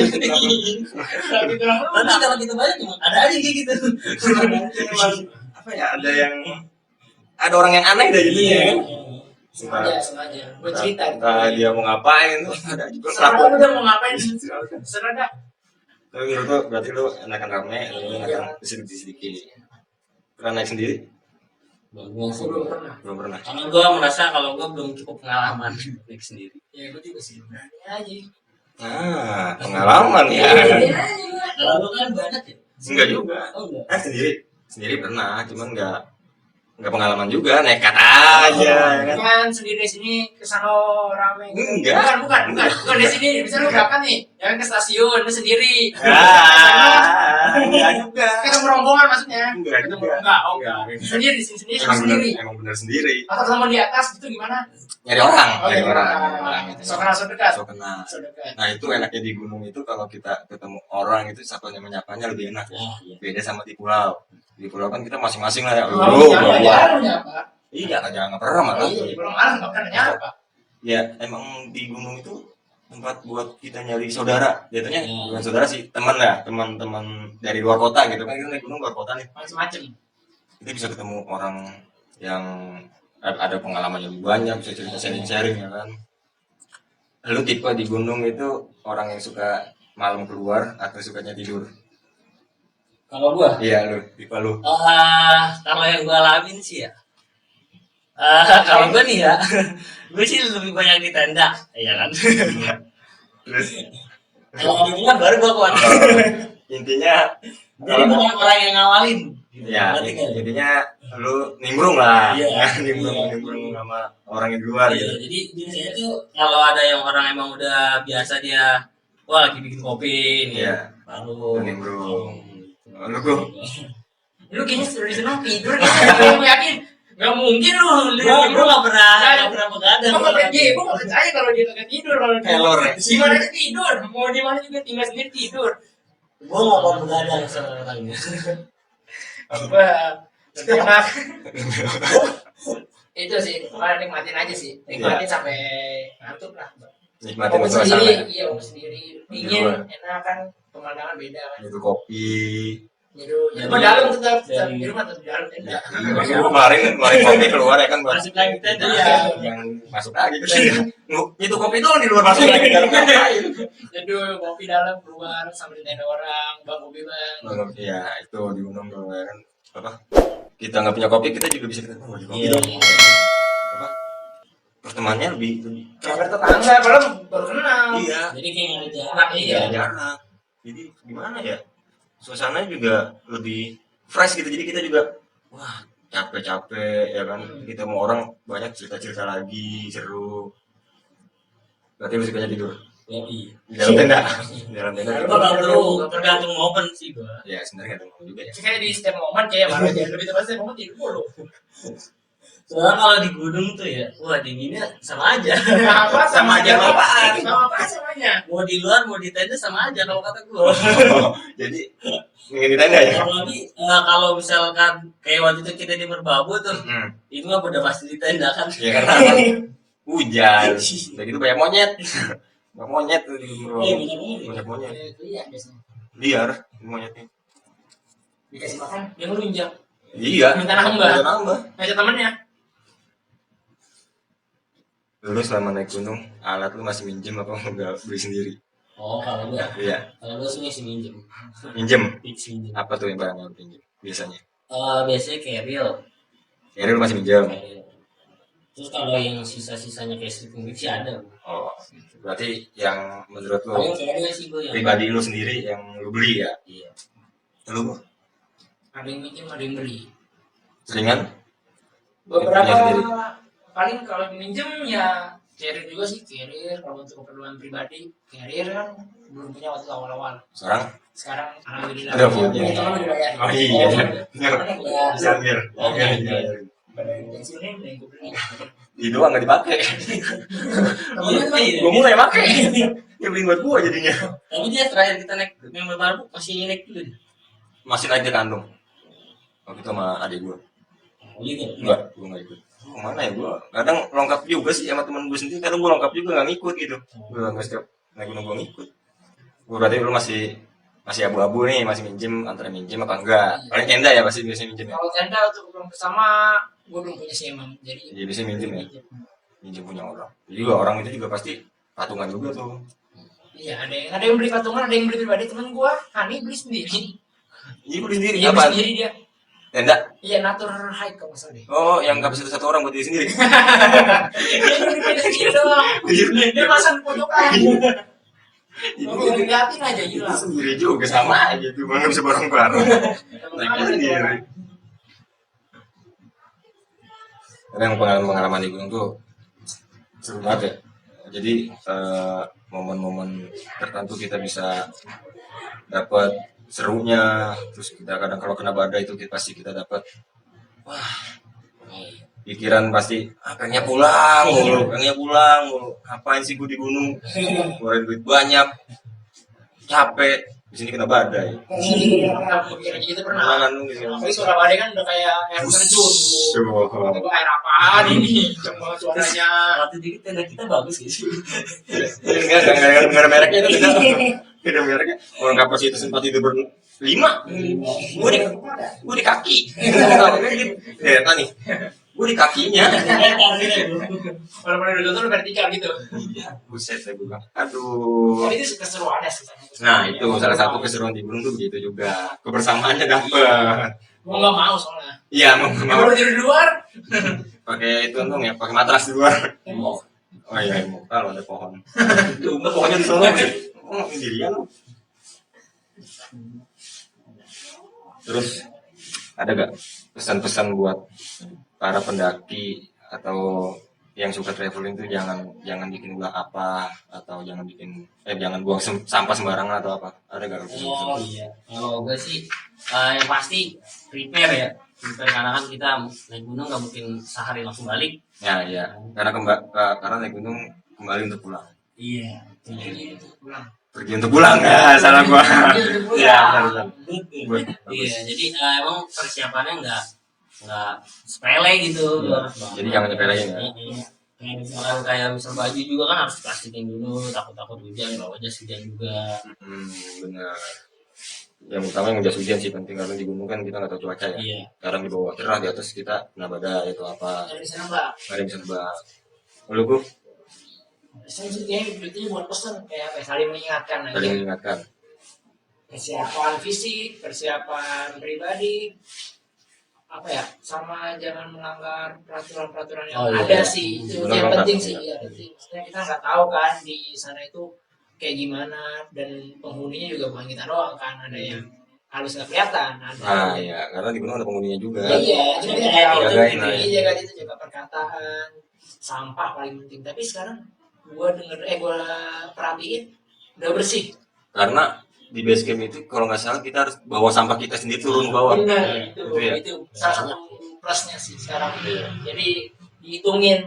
Nanti kalau kita banyak emang ada aja kayak gitu. Emang apa ya, ada orang yang aneh deh jadinya. Iya. Sengaja. Gue cerita. Entah dia mau ngapain tuh ada juga Serah kelakuan. udah mau ngapain? Serah dah. Tapi menurut lu berarti lu enakan rame, lu enakan sedikit. Pernah naik sendiri? Belum sih. Belum pernah. Belum pernah. Karena gue merasa kalau gue belum cukup pengalaman naik sendiri. Ya gue juga sih berani aja. Ah, pengalaman ya. Iya aja gue. Kalau lu kan banyak ya? Enggak juga. Oh enggak. Sendiri pernah, cuman enggak pengalaman juga, nekat aja ya kan. Kan sendiri sini kesana rame. Enggak. Bukan di sini. Bisa lu berangkat nih, jangan ke stasiun, lu sendiri. Ah, Enggak juga. Ketemu rombongan maksudnya. Enggak Ketemu juga. enggak, oh Enggak. sendiri Emang bener, sendiri. emang bener sendiri. Atau ketemu di atas gitu gimana? Nyari orang, Oh, nyari nyari orang, orang. nyari orang gitu. So kenal so dekat. So kenal. So dekat. Nah itu enaknya di gunung itu kalau kita ketemu orang itu sapanya menyapanya lebih enak. Oh, iya. Beda sama di pulau. Di pulau kan kita masing-masing lah ya. Oh, Lu, nyapa, gua. jarang nyapa. Iya, jangan pernah malah. Iya, belum malas nggak pernah nyapa. Ya emang di gunung itu tempat buat kita nyari saudara. Jatuhnya Hmm. bukan saudara sih, teman lah, teman-teman dari luar kota gitu kan. Kita naik gunung luar kota nih. Macem-macem. Kita bisa ketemu orang yang ada pengalaman yang lebih banyak, bisa cerita sharing-sharing ya kan. Lu tipe di gunung itu orang yang suka malam keluar atau sukanya tidur? Kalau gua, Iya lu, tipe lu. kalau yang gua alamin sih ya, kalau gua nih ya, gue sih lebih banyak di tenda, ya kan. Terus Kalau di luar baru gua kuat. intinya Jadi bukan orang yang ngawalin. Gitu. ya Ngerti nggak? intinya lu nimbrung lah. Iya. nimbrung sama orang yang di luar Iya, gitu. jadi biasanya tuh kalau ada yang orang emang udah biasa dia, wah lagi bikin kopi nih, Iya. baru Nimbrung. Lu gua Lu kayaknya sudah senang tidur gitu. Gue yakin. Gak mungkin lu. Gua nggak pernah begadang. Gue gak percaya kalau dia kagak tidur. Kalau dia Pelor ya? di mana aja tidur. Mau di mana juga tinggal sendiri tidur. Gua nggak mau begadang sama orangnya. Apa? Enak. Itu sih. Malah nikmatin aja sih. Nikmatin sampai ngantuk lah. nikmatin Kopi suasana. sendiri. Iya, kopi sendiri. Dingin, Iya. enak kan. Pemandangan beda kan. Itu kopi. Jadi dalam tetap di rumah tetap di dalam tenda. Lu kemarin kopi keluar ya kan buat Masuk lagi tenda. Iya. yang masuk lagi ke sini. Itu kopi doang di luar masuk lagi dalam ngapain? Jadi kopi dalam keluar sambil tenda orang, bang kopi bang. Iya, itu di gunung dulu ya kan. Apa? Kita nggak punya kopi, kita juga bisa ketemu di kopi Iya. dong. Apa? Pertemanannya lebih Kabar tetangga, belum baru kenal. iya. Jadi kayak nggak ada jarak. Iya. Jarang. Jadi gimana ya? Suasananya juga lebih fresh gitu. Jadi kita juga wah capek-capek ya kan. Kita mau orang banyak cerita-cerita lagi seru. Berarti lu sukanya tidur Iya. di dalam tenda. Di dalam tenda. Gua nggak perlu tergantung momen sih gua. Ya sebenarnya nggak tahu juga ya. Kayak di setiap momen kayak mana aja lebih tepat setiap momen tidur mulu. Soalnya kalau di gunung tuh ya, wah dinginnya sama aja. Apa Sama aja apaan? Sama apa samanya? Mau di luar mau di tenda sama aja kalau kata gua. Jadi ingin di tenda ya. Apalagi kalau misalkan kayak waktu itu kita di Merbabu tuh, itu mah udah pasti di tenda kan. Ya karena kan hujan. Udah gitu banyak monyet. Banyak monyet tuh di Merbabu. Iya, banyak monyet. Banyak monyet. Iya biasanya. Liar monyetnya. Dikasih makan, dia ngelunjak. Iya. Minta nambah. Minta nambah. Ngajak temennya. Lu selama naik gunung, alat lu masih minjem apa enggak beli sendiri? Oh kalau gua, Iya, kalau gua sih masih minjem. minjem. Fix minjem. Apa tuh yang barang yang lu pinjem biasanya? Biasanya carrier. Ya lu masih minjem. Carrier. Terus kalau yang sisa-sisanya kayak sleeping bag sih ada. Oh, berarti yang menurut lu Paling carrier sih gua yang. pribadi lu sendiri yang lu beli ya? Iya. Lu Ada yang minjem, ada yang beli. seringan? Beberapa Punya sendiri. paling kalau minjem ya carrier juga sih carrier kalau untuk keperluan pribadi carrier kan belum punya waktu awal-awal. Sekarang? Sekarang alhamdulillah. Udah punya. Punya teman udah bayar. Oh iya. Ya, Bisa biar. Oke. pada pensiunnya udah yang gue beli. Itu nggak dipakai. Iya. Gua mulai pakai. Ya beli buat gua jadinya. Tapi dia terakhir kita naik yang Merbabu masih naik dulu deh. Masih naik ke kandung. Waktu itu sama adik gua. Oh gitu. Enggak, gua nggak ikut. Kemana ya gua? Kadang lengkap juga sih sama temen gua sendiri. Kadang gua lengkap juga nggak ngikut gitu. Gua nggak setiap naik gunung gua ngikut. Gua berarti lu masih abu-abu nih, masih minjem antara minjem apa enggak? Paling tenda ya pasti biasanya minjem ya. Kalau tenda untuk keperluan bersama gue belum punya sih emang. Jadi Iya biasanya minjem ya. Minjem punya orang. Jadi juga orang itu juga pasti patungan juga tuh. iya ada yang beli patungan, ada yang beli pribadi. Temen gue Hani beli sendiri. Iya beli sendiri. Iya beli Apa? sendiri dia. Tenda. Iya natur high kalau nggak salah deh. Oh, yang kapasitas satu orang buat diri sendiri. Dia beli sendiri doang. Dia pasang di pojokan. Itu Kalau diliatin aja itu hilang. sendiri juga sama aja tuh, mana bisa bareng-bareng. Naik sendiri. Tapi yang pengalaman di gunung tuh seru banget ya. Jadi momen-momen tertentu kita bisa dapat serunya. Terus kita kadang kalau kena badai itu pasti kita dapat pikiran pasti pengennya pulang mulu. Ngapain sih gue di gunung, keluarin duit banyak, capek, di sini kena badai. Pikirannya gitu pernah. Kan gitu. Apalagi suara badai kan udah kayak air terjun. Itu air apaan ini? Cuma suaranya. Waktu dikit tenda kita bagus gitu. Enggak ada mereknya itu tidak. Beda mereknya. Orang kapasitas tempat tidur berlima. Gue di kaki. Ya kan nih. Gue di kakinya. Walaupun udah tuh vertikal gitu. Buset saya bilang. Aduh. Tapi itu keseruannya sih. Nah itu salah satu keseruan di gunung tuh begitu juga. Kebersamaannya dapet. Mau nggak mau soalnya. Iya mau. Kalau tidur di luar. Pakai itu untung ya, pakai matras di luar. Oh iya, kalau ada pohon. Tuh, pohonnya di sana. Sendirian. Terus ada gak pesan-pesan buat para pendaki atau yang suka traveling tuh jangan bikin ulah apa atau jangan buang sampah sembarangan atau apa? Ada gak? Oh iya, kalau gue sih yang pasti prepare karena kan kita naik gunung nggak mungkin sehari langsung balik. Ya iya, karena naik gunung kembali untuk pulang. Iya, Jadi itu pulang. Pergi untuk pulang ya, salah gua. Iya, benar. Iya, jadi emang persiapannya nggak sepele gitu. Jadi jangan nyepelein ya. Kayak misal baju juga kan harus plastikin dulu, takut hujan, bawa jas hujan juga. Benar. Yang utama yang jas hujan sih penting karena di gunung kan kita nggak tahu cuaca ya. Iya. Sekarang di bawah cerah, di atas kita kena badai atau apa. Dari sana mbak. Nggak ada yang bisa nebak. Lalu gua Saya juga itu buat pesan kayak apa? Saling mengingatkan aja. saling mengingatkan. Persiapan fisik, persiapan pribadi, apa ya? Sama jangan melanggar peraturan-peraturan yang ada sih. Itu Benar, yang benar. penting sih. Ya, penting. Maksudnya kita nggak tahu kan di sana itu kayak gimana dan penghuninya juga bukan kita doang kan, ada yang halus nggak kelihatan, ada Nah yang iya, karena di gunung ada penghuninya juga. iya, jadi Jagain lah. jaga itu juga perkataan, sampah paling penting. Tapi sekarang gua perhatiin udah bersih. Karena di base camp itu kalau nggak salah kita harus bawa sampah kita sendiri turun ke bawah. Benar, Itu ya. itu salah satu plusnya sih sekarang. Jadi dihitungin.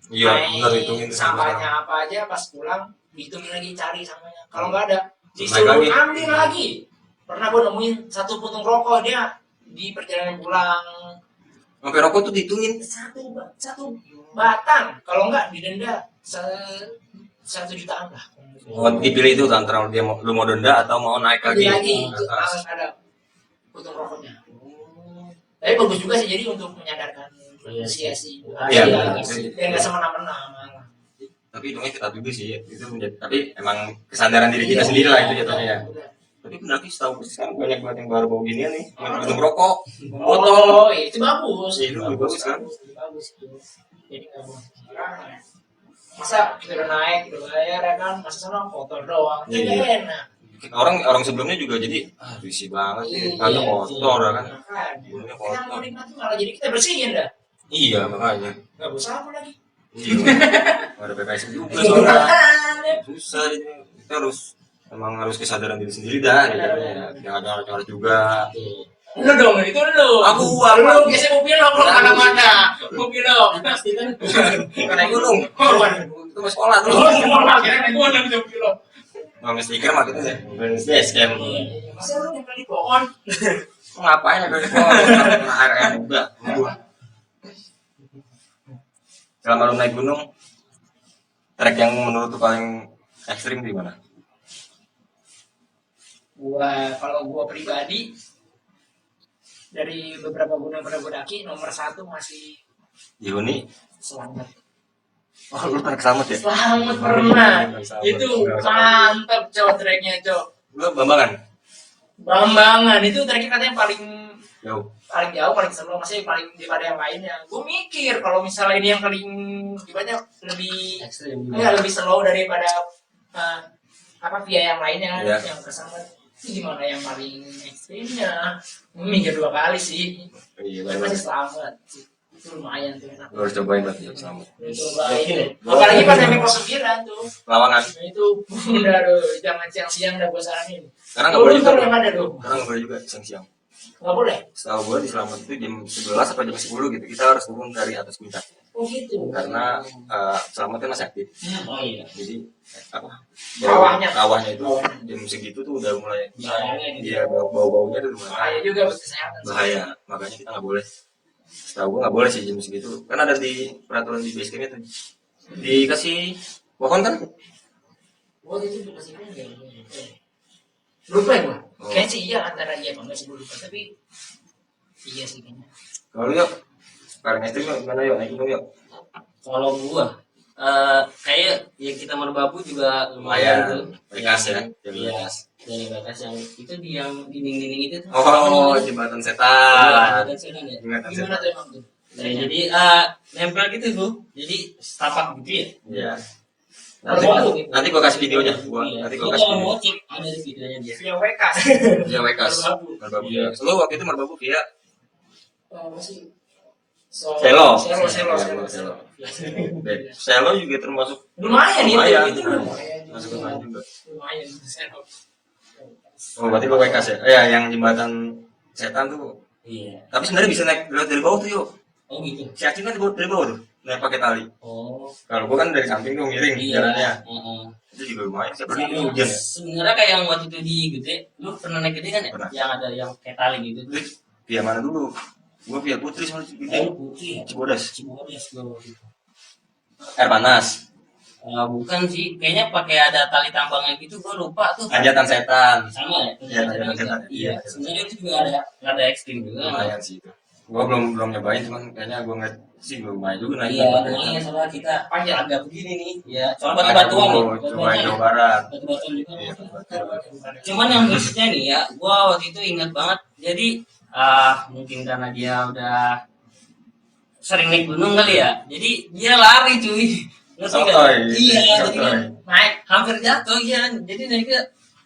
Iya, naik benar hitungin sampahnya apa aja, pas pulang dihitungin lagi, cari sampahnya. Kalau nggak ada, Naik disuruh lagi. ambil lagi. Pernah gua nemuin satu puntung rokok dia di perjalanan pulang Sampai rokok tuh dihitungin. satu batang, kalau nggak didenda 1 jutaan lah. Oh, dipilih itu antara lu mau denda atau mau naik lagi. Lagi ke itu atas. harus ada puntung rokoknya. Tapi bagus juga sih, jadi untuk menyadarkan manusia sih. Iya, Dan nggak semena-mena malah. Tapi hitungnya kita juga sih itu tapi emang kesadaran diri kita sendiri lah itu jatuhnya ya. Benar. Tapi pendaki setahu sekarang banyak banget yang baru bawa ginian nih, minum rokok, Oh, itu bagus. Itu bagus kan? Bagus itu. Jadi nggak boleh sembarangan. Masa kita udah naik, udah bayar ya kan, masa sana kotor doang. Iya, Tidak iya. enak. Orang sebelumnya juga jadi risih banget nih, kata kotor kan. Makanya. Gunungnya Kita mau kotor. nikmat tuh malah jadi kita bersihin dah. Iya makanya. Nggak usah apa lagi. Iya. Nggak ada PPS juga soalnya. Susah ini. Kita harus kesadaran diri sendiri dah. Jangan coret juga. Lu dong, itu lu. Aku Lu biasanya mau pilok lu mana-mana. Mau pilok. Pasti kan. Bukan naik gunung. Itu mau sekolah tuh. Akhirnya gua udah bisa pilok. Mau stiker mah gitu deh. Bukan base camp. Masa lu nempel di pohon? Ngapain ya dari sekolah? Air juga. Selama lu naik gunung, trek yang menurut lu paling ekstrim di mana? Kalau gua pribadi dari beberapa gunung pernah gua daki, nomor 1 masih Yuni. Selamat. Oh, lu pernah keselamat ya? Selamat pernah. Selamat. Itu Selamat. mantap cowok treknya cowok. Lu Bambangan? Bambangan itu treknya katanya paling Jauh. jauh, paling seru, masih paling daripada yang lainnya. Gue mikir kalau misalnya ini yang paling gimana lebih Ekstrim lebih slow daripada via yang lainnya Iya. yang kesana. Itu gimana yang paling ekstrimnya? Mikir 2 kali sih. Iya, Tapi masih selamat. Itu lumayan tuh enak. Lu harus cobain berarti jam selamat. Cobain. Apalagi pas sampai 09 tuh. Lawangan. Nah, itu udah aduh, jangan siang-siang udah gue saranin. Sekarang nggak boleh juga. Yang ada tuh. Sekarang nggak boleh juga siang-siang. Nggak boleh. Setahu gue di Selamat itu jam 11 atau jam 10 gitu. Kita harus turun dari atas puncak. Oh gitu. Karena Selamat kan masih aktif. Oh iya. Jadi apa? Rawahnya itu jam segitu tuh udah mulai Bahayanya gitu. iya bau-baunya tuh mulai Bahaya juga buat kesehatan. bahaya. Makanya kita nggak boleh. Setahu gue nggak boleh sih jam segitu. Kan ada di peraturan di base camp itu dikasih pohon kan? Oh itu juga sih kan ya. Lupa ya gua. Oh. Kayaknya sih iya antara iya apa enggak sih gua lupa tapi iya sih kayaknya. Kalau yuk, paling ekstrim yuk, gimana yuk, naik gunung yuk. Kalau gua kayak ya kita merbabu juga lumayan tuh. Bekas ya, jadi Iya. bekas. Dari batas yang itu di yang dinding-dinding itu tuh. Oh, jembatan setan. Jembatan setan ya. Jembatan Gimana setan. tuh emang tuh? Nah, jadi nempel gitu tuh. Jadi setapak gitu ya. Iya. Kalau Nanti, bambu gitu. nanti gua kasih videonya. Iya. Nanti Gua gua kasih kalau mau video. cek ada di videonya dia. Via WK. Iya, bekas. Merbabu. Merbabu. Iya. Lu waktu itu merbabu via Apa sih? Selo. Selo. Selo juga termasuk Lumayan lumayan. itu lumayan. Masuk lumayan juga. Lumayan Selo. Oh, berarti gua bekas ya? Ya, yang jembatan setan tuh. Iya. Tapi sebenarnya bisa naik lewat dari bawah tuh yuk. Oh gitu. Si Acing kan dari bawah tuh, naik pakai tali. Oh. Kalau gua kan dari samping tuh miring Iya. jalannya. Heeh. Itu juga lumayan. Siapa dulu ini hujan ya? Sebenarnya kayak yang waktu itu di Gede, lu pernah naik Gede kan ya? Pernah. Yang ada yang kayak tali gitu. Lu via mana dulu? Gua via Putri sama Oh, Gede. putih. Cibodas. Cibodas gua waktu itu. Air panas. Bukan sih, kayaknya pakai ada tali tambangnya gitu, gua lupa tuh. Anjatan setan. Sama ya? Iya, anjatan setan. Iya, sebenarnya itu juga ada ekstrim juga. Lumayan sih itu. Gua belum nyobain, cuman kayaknya gua ngeliat sih lumayan juga naik. Iya, lumayan soalnya kita Panjang. agak begini nih. Ya, coba batu-batuan nih. Coba Jawa Barat. Batu-batuan juga. Iya, batu-batuan. Cuman yang lucunya nih ya, gua waktu itu ingat banget. Jadi mungkin karena dia udah sering naik gunung kali ya. Jadi dia lari cuy. Ngerti nggak? Sotoy. Iya, jadi kan Sotoy. Naik. hampir jatuh ya. Jadi naiknya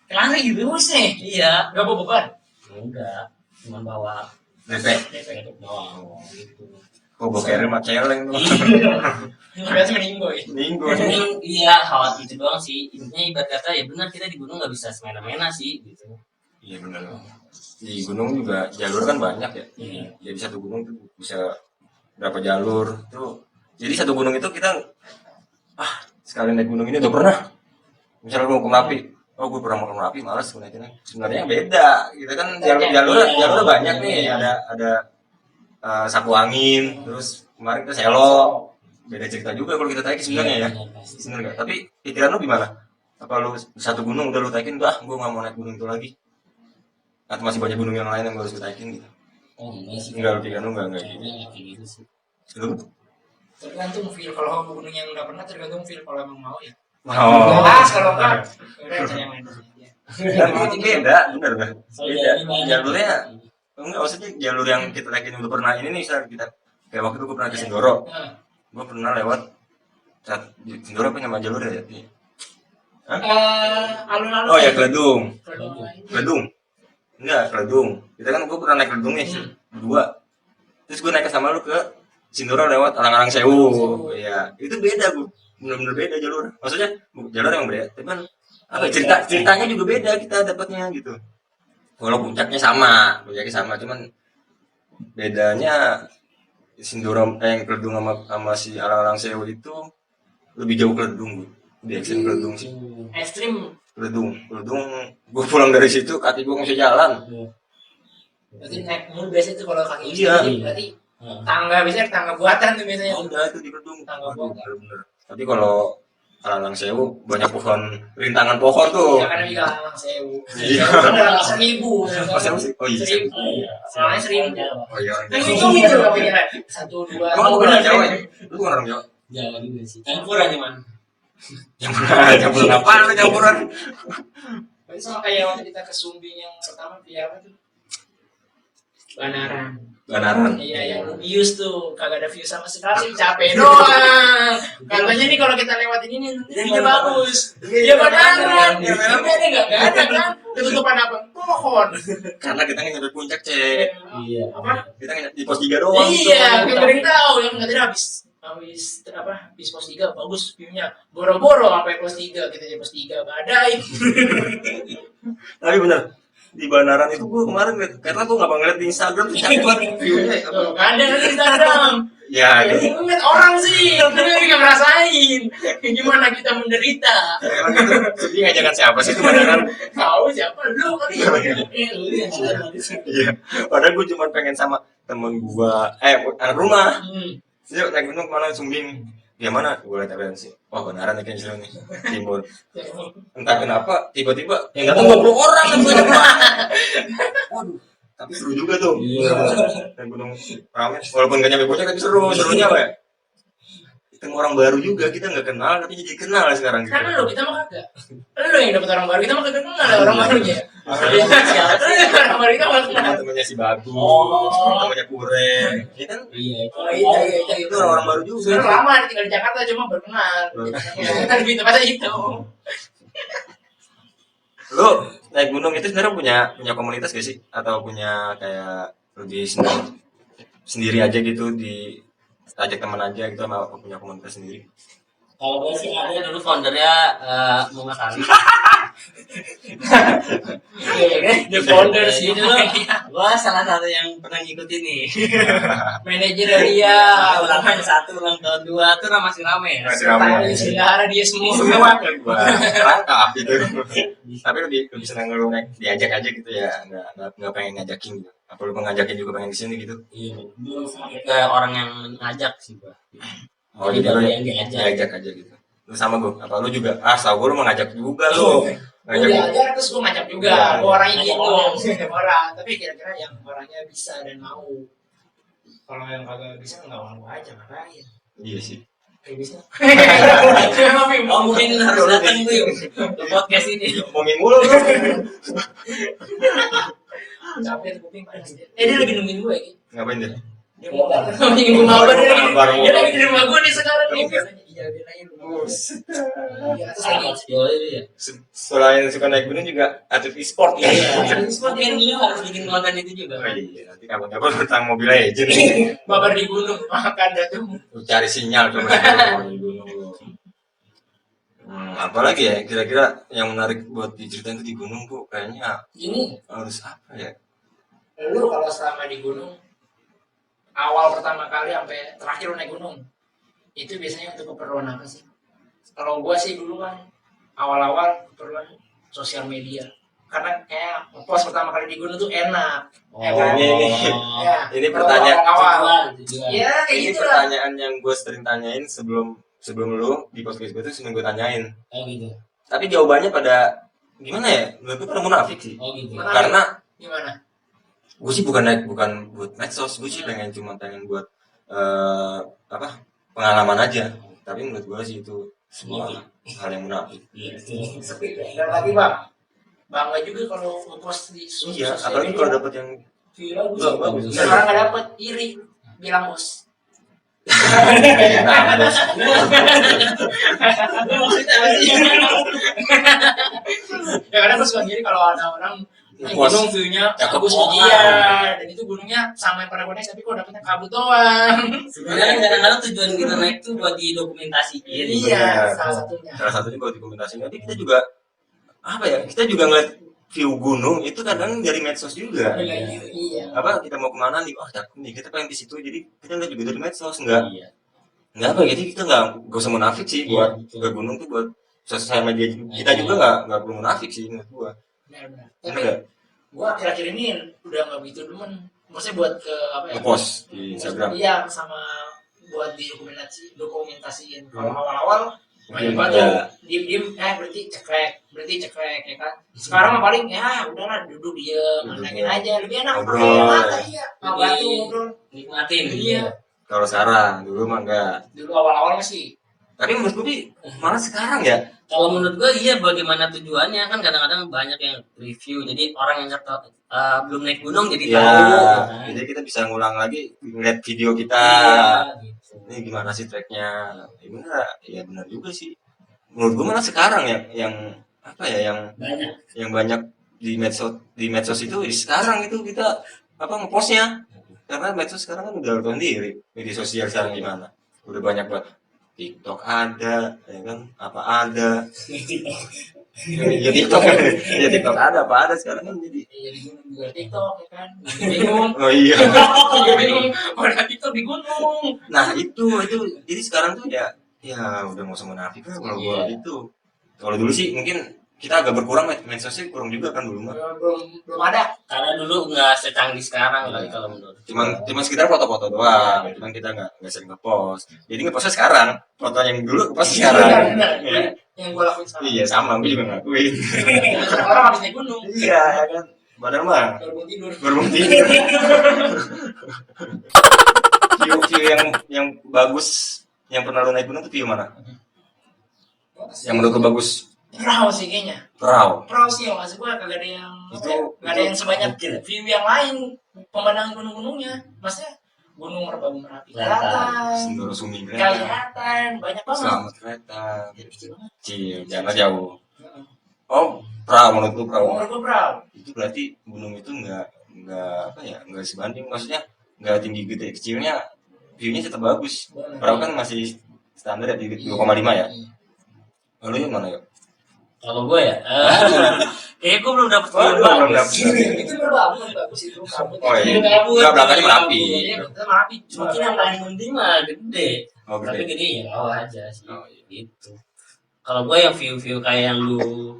lari gitu. Buset. Iya. Gak bawa beban. Enggak, cuma bawa DP. untuk doang gitu. Kok bokernya mah celeng tuh. Biasa meninggoy. Minggu. Cuman iya khawatir itu doang sih. Intinya ibarat kata ya benar kita di gunung nggak bisa semena-mena sih gitu. Iya benar. Di gunung juga jalur kan banyak ya. Iya. Jadi satu gunung tuh bisa berapa jalur tuh. Jadi satu gunung itu kita sekali naik gunung ini udah pernah. Misalnya gue mau ke Merapi, gue pernah mau ke Merapi, malas gue naikinnya. Sebenarnya beda, kita kan jalurnya banyak nih. Ada sapu angin, terus kemarin ke Selo. Beda cerita juga kalau kita naikin sebenarnya ya. Sebenarnya. Tapi pikiran lu gimana? Apa lu satu gunung udah lu naikin, gue nggak mau naik gunung itu lagi? Atau masih banyak gunung yang lain yang harus kita naikin gitu? Oh enggak sih. Enggak, pikiran lu enggak gitu. Kayaknya nggak kayak gitu sih. Lu? Tergantung feel kalau gunung yang udah pernah tergantung feel kalau emang mau ya. Oh. Jelas kalau enggak udah cari yang lain aja. Dan itu beda, bener kan? Soalnya Beda. Jalurnya, enggak maksudnya jalur yang kita naikin udah pernah ini nih, misalnya kita kayak waktu itu gue pernah ke Sindoro, Nah, gue pernah lewat saat di Sindoro apa nama jalurnya ya? alun-alun. Oh ya Keledung, Keledung. Keledung, enggak Keledung. Kita kan gue pernah naik Keledung nih, berdua. Terus gue naik ke sama lu ke Sindoro lewat Alang-Alang Sewu, ya itu beda bu, bener-bener beda jalur. Maksudnya jalur yang beda, tapi kan apa ceritanya juga beda kita dapatnya gitu. Walau puncaknya sama, cuman bedanya Sindoro yang Keledung sama si Alang-Alang Sewu itu lebih jauh Keledung, bu. Lebih ekstrim Keledung sih. Ekstrim. Keledung, gue pulang dari situ kaki gue nggak bisa jalan. Berarti naik mulu biasa tuh kalau kaki Iya. ekstrim, berarti tangga biasanya tangga buatan tuh biasanya. Oh, udah itu di Keledung. Tangga bawah. Bener-bener. Tapi kalau Alang Sewu banyak pohon, rintangan pohon tuh. Ya karena juga alang sewu. Iya. Udah 1.000. Oh, sewu sih? Oh, iya. 1.000. Soalnya 1.000. Oh iya. Kan itu gitu gak punya kan? 1, 2. Kamu bukan orang Jawa ya? Lu bukan orang Jawa? Jawa juga sih. Campuran cuman. Campuran apaan lu campuran? Berarti sama kayak waktu kita ke Sumbing yang pertama via apa tuh? Banaran. Banaran. Iya, yang Rubius tuh kagak ada view sama sekali, capek doang. Katanya nih kalau kita lewat ini nih bagus. Iya Banaran. Ya memang ada nggak ada kan? Ketutupan apa? pohon. Karena kita nggak nyampe puncak, Cek. Iya. Apa? Kita nggak di pos 3 doang. Iya, gue beri tahu yang katanya habis pos 3 bagus view-nya. Boro-boro sampai pos 3 kita di pos 3 badai. Tapi bener, di Banaran itu gue kemarin karena gue nggak ngeliat di Instagram tuh cakep banget view-nya. Tuh, kan ada di Instagram. Ya, Ya, gitu. ngeliat orang sih, tapi nggak ngerasain gimana kita menderita. Emang itu sedih ngajakan siapa sih itu Banaran? Tahu siapa lu kali? Lu yang salah. Iya. Padahal gue cuma pengen sama temen gue, anak rumah. Yuk naik gunung kemana Sumbing? Ya mana? Gue liat sih. Wah Banaran nih kayaknya seru nih. Timur. Entah kenapa tiba-tiba yang datang 20 orang kan banyak banget. Waduh. Tapi seru juga tuh. Iya. Dan gunung rame. Walaupun gak nyampe puncak tapi seru. Serunya apa ya? Ketemu orang baru juga kita nggak kenal tapi jadi kenal sekarang gitu. Kan lu kita mah kagak. Lu yang dapet orang baru, kita mah kagak kenal orang barunya. Siapa? Orang baru kita mah kenal. Temennya si Bagus, Oh. temennya Pure, ya kan? Iya. Oh iya. Itu orang baru juga. Sebenarnya lama tinggal di Jakarta cuma baru kenal. Lebih tepatnya itu. Lu naik gunung itu sebenarnya punya komunitas gak sih? Atau punya kayak lebih sendiri aja gitu ajak teman aja gitu sama punya komunitas sendiri? Kalau gue sih ada dulu foundernya Muhammad Ali. Iya kan? The founders Jadi gitu. dulu gue salah satu yang pernah ngikutin nih. Manajer dia. Ulang tahun 1, ulang tahun 2 tuh masih rame ya. Masih rame. Tadi saudara dia semua. Gua rangkap gitu. Tapi lebih senang lu naik diajak aja gitu ya, nggak pengen ngajakin gitu. Apa lu ngajakin juga pengen kesini gitu? Iya, belum sampai ke orang yang ngajak sih gua. Oh Jadi jadi lu baru yang diajak. aja gitu. Lu sama gua, apa lu juga? Tahu gua lu mengajak juga lu. Gue diajar terus gue ngajak juga. Iya. Gue orangnya gitu. Orang. Tapi kira-kira yang orangnya bisa dan mau. Kalau yang kagak bisa nggak mau aja ngapain. Iya sih. Kayak bisa. Oh mungkin harus datang tuh yuk ke podcast ini. Ngomongin mulu lu. Capek tuh kuping panas. Dia lagi nungguin gue ya. Ngapain dia? Dia mau ngomongin gue mabar dia lagi. Baru Dia lagi di rumah gue nih sekarang nih. Oke. Iya dia lagi di rumah gue. Iya, terus lagi. Sangat sejauh itu ya. Selain suka naik gunung juga atlet e-sport ya. Iya. Mungkin lu harus bikin konten itu juga. Oh iya, nanti kapan-kapan tentang Mobile Legends. Mabar di gunung makan dah tuh. Lu cari sinyal coba di gunung lu. Apalagi ya kira-kira yang menarik buat diceritain itu di gunung tuh kayaknya Ini harus apa ya? lu kalau selama di gunung awal pertama kali sampai terakhir lu naik gunung itu biasanya untuk keperluan apa sih? Kalau gua sih dulu kan awal-awal keperluan sosial media karena kayak post pertama kali di gunung tuh enak. Ya kan? Ini kalau pertanyaan awal. Tujuan. Ya kayak ini gitu lah. pertanyaan yang gue sering tanyain sebelum lu di podcast gue tuh sering gue tanyain. Oh gitu. Tapi jawabannya pada gimana ya? Menurut gue pada munafik sih. Oh gitu. Munafik. Karena Gimana? gue sih bukan buat medsos, gue sih pengen buat apa pengalaman aja. Tapi menurut gue sih itu semua hal yang munafik. Iya. Sepi. Dan lagi bang, bangga juga kalau ngepost di Iya, sosial apalagi media. kalau dapet yang Viral bagus. Dan orang nggak dapet iri bilang bos. nah, terus Maksudnya apa sih? Ya kadang gue suka ngiri kalau ada orang naik Puas. gunung view-nya Cakep. bagus iya dan itu gunungnya sama yang pernah gue naik tapi kok dapetnya kabut doang. Sebenarnya kadang-kadang tujuan kita naik tuh buat didokumentasiin. Iya, benar. salah satunya. salah satunya buat dokumentasi. Tapi kita juga apa ya? Kita juga ngeliat view gunung itu kadang dari medsos juga. Iya. Apa kita mau kemana nih? Oh cakep nih, kita pengen di situ. Jadi kita ngeliat juga dari medsos enggak Iya. apa jadi kita nggak usah munafik sih Iya, buat betul. ke gunung tuh buat sosial media kita juga nggak perlu munafik sih menurut gua. Benar-benar. Bener Tapi nggak? gue akhir-akhir ini udah nggak begitu demen. Maksudnya buat ke apa ya? Ngepost di Instagram. Iya, sama buat dokumentasiin. Kalau awal-awal banyak Iya. banget tuh diem berarti cekrek ya kan. Sekarang mah paling ya udahlah duduk diem, Duduk, nantangin ya. aja lebih enak Ngobrol. pakai mata iya. Jadi- Batu ngobrol. Nikmatin. Iya. Kalau sekarang dulu mah enggak. Dulu awal-awal masih Tapi menurut gua malah sekarang ya. Kalau menurut gue iya bagaimana tujuannya kan kadang-kadang banyak yang review jadi orang yang belum naik gunung jadi Ya, tahu. Kan? jadi kita bisa ngulang lagi ngeliat video kita. Iya, gitu. Ini gimana sih tracknya? Ya bener, ya bener juga sih. Menurut gua malah sekarang ya yang apa ya Banyak. yang banyak di medsos itu sekarang itu kita ngepostnya, karena medsos sekarang kan udah tahu sendiri media sosial sekarang gimana, udah banyak banget. TikTok ada, ya kan, apa ada, ya TikTok, ya TikTok ada, apa ada sekarang kan jadi. Iya di gunung juga TikTok ya kan. Bingung. Oh iya. Iya bingung. Orang TikTok di gunung. Nah itu jadi sekarang tuh ya udah mau sama munafik lah kalau gua Iya. gitu. Kalau dulu sih mungkin kita agak berkurang, medsosnya kurang juga kan dulu mah. Belum ada. Karena dulu nggak secanggih sekarang kali kalau menurut. Cuman sekitar foto-foto doang, cuman kita nggak sering ngepost. Jadi ngepostnya sekarang, foto yang dulu ngepost sekarang. Benar. Ya. Yang gue lakuin sekarang. Iya sama, gue juga ngakuin. Orang habis naik gunung. Iya ya kan, padahal mah Baru mau tidur. baru mau tidur. View yang bagus, yang pernah lu naik gunung tuh view mana? Yang menurut lu bagus? Perahu sih kayaknya. Perahu. Perahu sih yang maksud gue kagak ada yang nggak ada yang sebanyak view yang lain pemandangan gunung-gunungnya. Maksudnya gunung Merbabu Merapi kelihatan, Sindoro Suming kelihatan. kelihatan banyak banget. Selamat kelihatan. Kecil banget. Kecil, jangan jauh. Oh, perahu menurut lu perahu. Menurut gue perahu. Itu berarti gunung itu nggak sebanding, maksudnya nggak tinggi gede kecilnya, view-nya tetap bagus. Perahu kan masih standar ya di 2,5 ya. Lalu yang mana yuk? Kalau gue ya, kayaknya gue belum dapet Oh, view belum bagus. dapet. Itu Merbabu bagus itu kabut. Oh iya. Kabut. Nggak, belakangnya Merapi. Iya, kita Merapi. Mungkin yang paling penting mah gede. Oh, Tapi gede. gede ya bawah aja sih. Oh, iya. Gitu. Kalau gue yang view-view kayak yang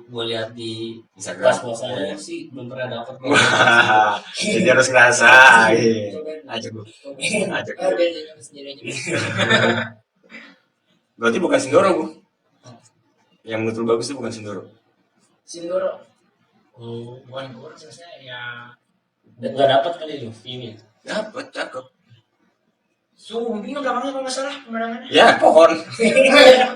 gue lihat di Instagram. pas-pasan sih belum pernah dapet. Wah, jadi harus ngerasain. Ajak gue. Ajak Oh, gue. dia sendiri aja. Berarti bukan Sindoro, Bu. Yang menurut lu bagus itu bukan Sindoro. Sindoro. Bukan gue selesai ya. Nggak dapet kali lu view-nya. Dapat, cakep. Sumbing belakangnya kalau nggak salah pemandangannya. Ya, pohon.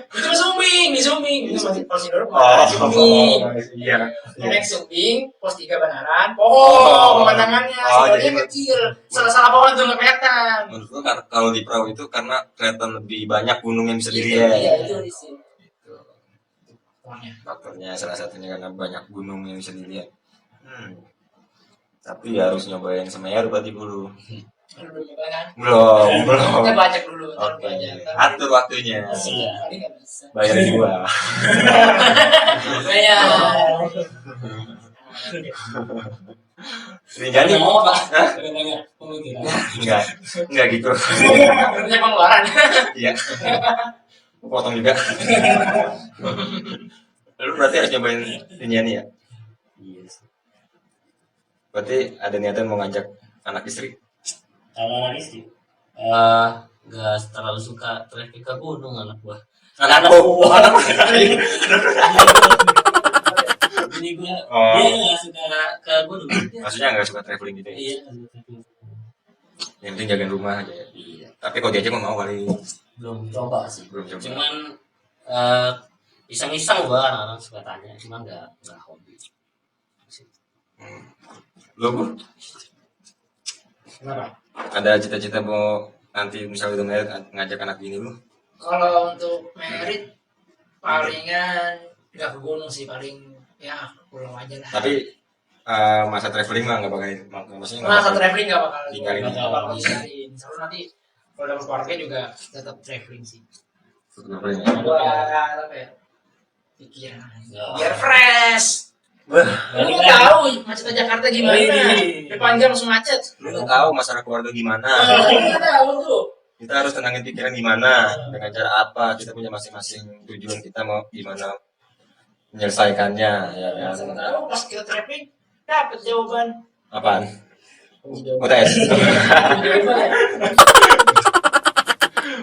Itu Sumbing, di Sumbing. Itu masih pos Sindoro. Oh, Sumbing. iya. Next Sumbing, pos 3 Banaran. Oh, pemandangannya. Oh, Sindoronya jadi- kecil. Salah-salah pohon tuh nggak kelihatan. Menurut gua kalau di perahu itu karena kelihatan lebih banyak gunung yang bisa Iya, dilihat. itu di sini. Pohonnya. Faktornya salah satunya karena banyak gunung yang bisa dilihat. Tapi harus nyobain Semeru berarti dulu. Belum nyoba kan? Belum. Kita baca dulu, ntar Oke. baca. Atur waktunya. Iya. Kali nggak bisa. Bayarin gua. Kayak Rinjani. Mau apa? Hah? Banyak pemikiran. Enggak gitu. punya pengeluaran. Iya. Potong juga. Lu berarti harus nyobain Rinjani ya? Iya sih. Berarti ada niatan mau ngajak anak istri? Kalau anak istri, nggak terlalu suka trekking ke gunung anak gua. Anakku. Jadi gua Oh. dia nggak suka ke gunung. Maksudnya nggak suka traveling gitu ya? Iya, nggak suka trekking. Yang penting jagain rumah aja ya. Iya. Tapi kalau diajak mau kali. Belum coba sih. Belum coba. Cuman iseng-iseng gua orang suka tanya, cuman nggak hobi. Lu Bu, Kenapa? ada cita-cita mau nanti misalnya udah married ngajak anak bini lu? Kalau untuk merit palingan nggak ke gunung sih, paling ya ke pulau aja lah. Tapi masa traveling mah nggak bakal, maksudnya nggak Masa bakal traveling nggak bakal tinggalin. nggak bakal tinggalin. Selalu nanti kalau dapat keluarga juga tetap traveling sih. traveling ya. Buat apa ya? Pikiran. Ya. Biar fresh. Wah, Lu nggak tahu macetnya Jakarta gimana? Wih. Depan jam langsung macet. lu nggak tahu masalah keluarga gimana. Lu nggak tahu tuh. Kita harus tenangin pikiran gimana, dengan cara apa, kita punya masing-masing tujuan, kita mau gimana menyelesaikannya, ya kan? Sama tahu pas kita traveling dapat jawaban. Apaan? Jawaban. UTS. Jawaban ya.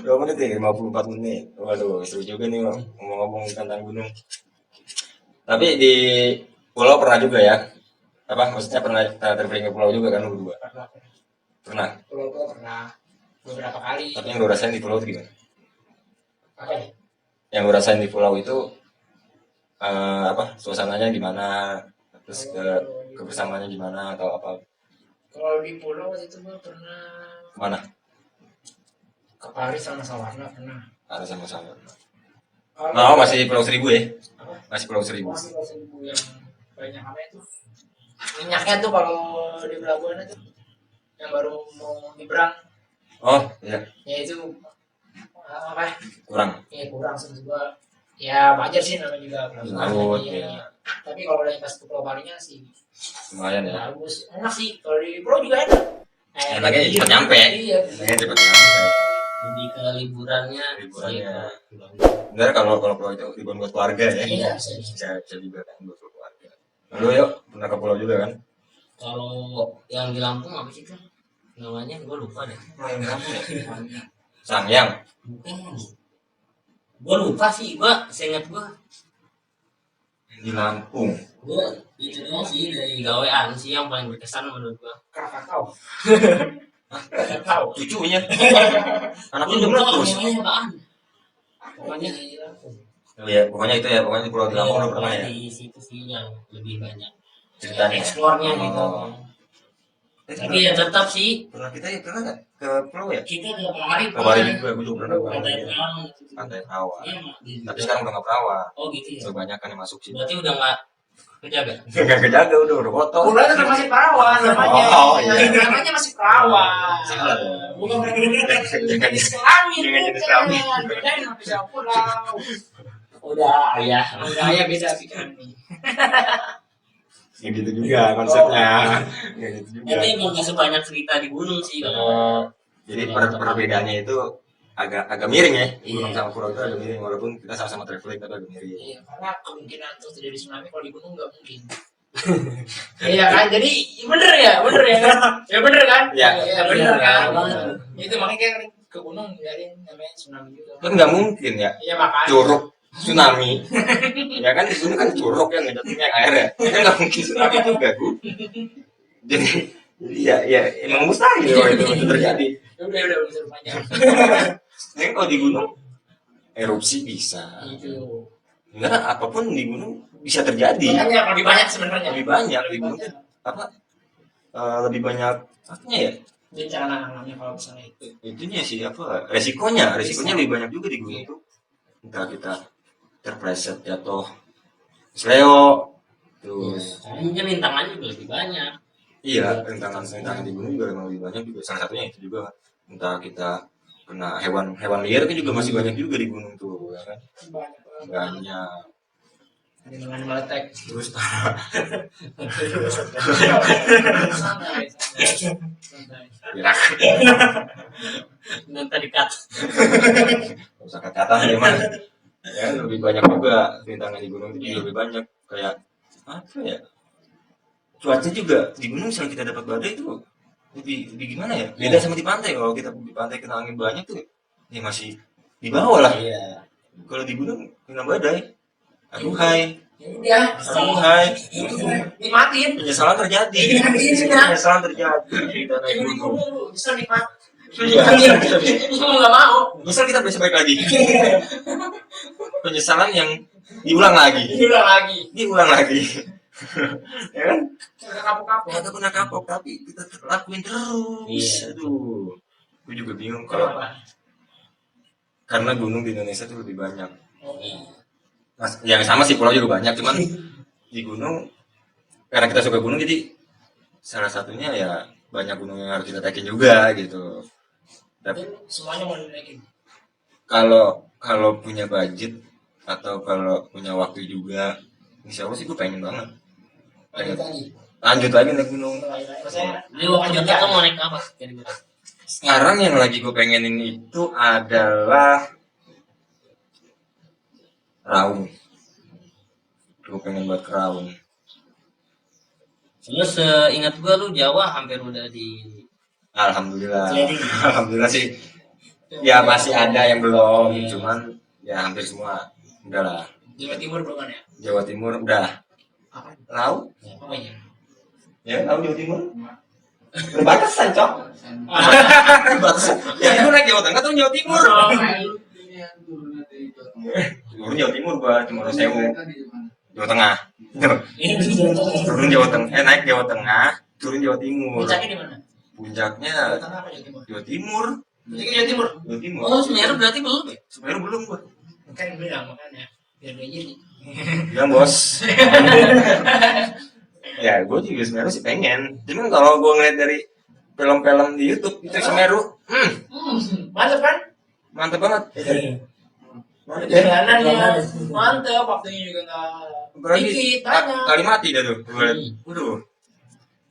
Berapa menit ya? 54 menit. Waduh, seru juga nih ngomong-ngomong tentang gunung. Tapi di pulau pernah juga ya? Apa? Maksudnya pernah traveling ke pulau juga kan lu berdua? Pernah. Pulau pernah beberapa kali. Tapi yang lu rasain di pulau itu gimana? Apa ya? Yang lu rasain di pulau itu apa? Suasananya gimana? Terus kebersamaannya gimana atau apa? Kalau di pulau waktu itu gua pernah Mana? ke Paris sama Sawarna pernah. Ada sama-sama. Kalau Oh, masih di Pulau Seribu ya? apa? Masih Pulau Seribu. Masih Pulau Seribu yang banyak apa itu? Minyaknya tuh kalau di pelabuhan itu yang baru mau nyebrang, Oh iya, ya itu apa? kurang. Ya kurang sih juga. Ya wajar sih namanya juga pelabuhan. Laut, Iya. ya. Tapi kalau udah pas ke Pulau Balinya sih Lumayan ya. bagus, enak sih. Kalau di pulau juga enak. Enaknya iya, cepet nyampe. Iya. Enaknya cepet nyampe. Lebih ke liburannya. Liburannya. Iya. Bener kalau pulau itu liburan buat keluarga ya. Iya, bisa. Bisa juga kan buat keluarga. Lalu yuk pernah ke pulau juga kan? Kalau yang di Lampung apa sih kan? Namanya gue lupa deh. Sangyang. Bukan. Gue lupa sih, seingat gue. Di Lampung. Gue itu doang sih dari gawean sih yang paling berkesan menurut gue. Krakatau. Krakatau. Cucunya. Anaknya Gue udah lupa terus. namanya apaan. Pokoknya di Lampung. Oh iya, pokoknya itu ya, pokoknya di pulau di Lampung udah pernah ya. Di situ sih yang lebih banyak Ceritanya. eksplornya gitu. Oh. Tapi ya tetap sih Pernah kita ya pernah nggak ke pulau ya? kita tiap hari Ke Bali juga, gue juga pernah ke Pantai Bali. Perawan. Pantai Rawa. Iya, di- Tapi sekarang udah nggak perawan. Oh gitu ya. Kebanyakan yang masuk sini. Berarti udah nggak kejaga. Nggak kejaga udah kotor. Pulau itu masih perawan namanya. Oh, iya. Namanya masih perawan. Salah. Bukan Jangan jenis kelamin. Jangan jenis kelamin. Bedain sama pisau pulau. Udah ayah. Udah ya beda pikiran nih. Ya gitu juga konsepnya. Ya gitu juga. Tapi emang nggak sebanyak cerita di gunung sih. Jadi perbedaannya itu agak miring ya. Iya. Gunung sama pulau itu agak miring walaupun kita sama-sama traveling tapi agak miring. Iya, karena kemungkinan untuk terjadi tsunami kalau di gunung nggak mungkin. Iya kan, jadi bener ya kan? Ya bener kan? Iya. Iya bener kan? Iya. Itu makanya kan ke gunung nyariin namanya tsunami juga. Kan nggak mungkin ya. Iya makanya. Curug tsunami. Ya kan di sini kan curug yang ngejatuhnya air ya. Kan nggak mungkin tsunami juga Bu. Jadi ya emang mustahil kalau itu terjadi. Udah bisa panjang. Ini kalau di gunung erupsi bisa. Itu. Enggak, apapun di gunung bisa terjadi. Makanya lebih banyak sebenarnya. Lebih banyak di gunung tuh apa? Lebih banyak apanya ya? Bencana alamnya kalau misalnya itu. Itunya sih apa? Resikonya lebih banyak juga di gunung tuh. Entah kita terpleset jatuh seleo terus Karena mungkin rintangannya juga lebih banyak. iya rintangan di gunung juga memang lebih banyak juga salah satunya itu juga entah kita kena hewan liar kan juga masih banyak juga di gunung tuh ya kan Banyak banget. banyak Dengan meletek. terus Santai. Santai. gerak Dan tadi cut. nggak usah kata gimana ya lebih banyak juga rintangan di gunung itu juga lebih banyak kayak apa ya cuaca juga di gunung misalnya kita dapat badai itu lebih gimana ya beda sama di pantai kalau kita di pantai kena angin banyak tuh ya masih di bawah lah Iya. kalau di gunung kena badai aduhai Ya, aduhai nikmatin. penyesalan terjadi Iya. penyesalan terjadi kita naik Ini gunung gunung bisa nikmat. iya Kamu nggak mau. misal kita besok balik lagi penyesalan yang diulang lagi Diulang lagi. ya kan Udah kapok-kapok. kita pernah kapok tapi kita lakuin terus Iya. aduh gue juga bingung kalau karena gunung di Indonesia tuh lebih banyak Mas, yang sama sih pulau juga banyak cuman di gunung karena kita suka gunung jadi salah satunya ya banyak gunung yang harus kita naikin juga gitu tapi Semuanya mau dinaikin. kalau punya budget atau kalau punya waktu juga insya Allah sih gue pengen banget lanjut lagi naik gunung Maksudnya Di waktu itu tuh mau naik apa? Kira-kira. sekarang yang lagi gue pengenin itu adalah Raung gue pengen buat ke Raung Soalnya seingat gua lu Jawa hampir udah di alhamdulillah Jadi. alhamdulillah sih ya masih ada yang belum cuman ya hampir semua udah lah Jawa Timur belum kan ya? Jawa Timur udah Apa? Raung Apanya? ya Raung Jawa Timur berbatasan cok berbatasan ya gue naik Jawa Tengah tuh Jawa Timur turun Jawa Timur gua cuma Sewu Jawa Tengah turun Jawa Tengah naik Jawa Tengah turun Jawa Timur Puncaknya di mana? puncaknya Jawa Tengah apa Jawa Timur? Jawa Timur Puncaknya Jawa Timur. Jawa Timur Oh, Semeru berarti belum ya? sebenarnya belum gua Kan bilang makanya biar dia jadi. bilang bos Ya gue juga Semeru sih pengen, cuman kalau gue ngeliat dari film-film di YouTube itu Semeru, Mantap kan? mantep banget. Mantep ya. Perjalanannya mantap, waktunya juga nggak Berarti dikit, banyak. kali mati dah tuh. Gue liat. Waduh.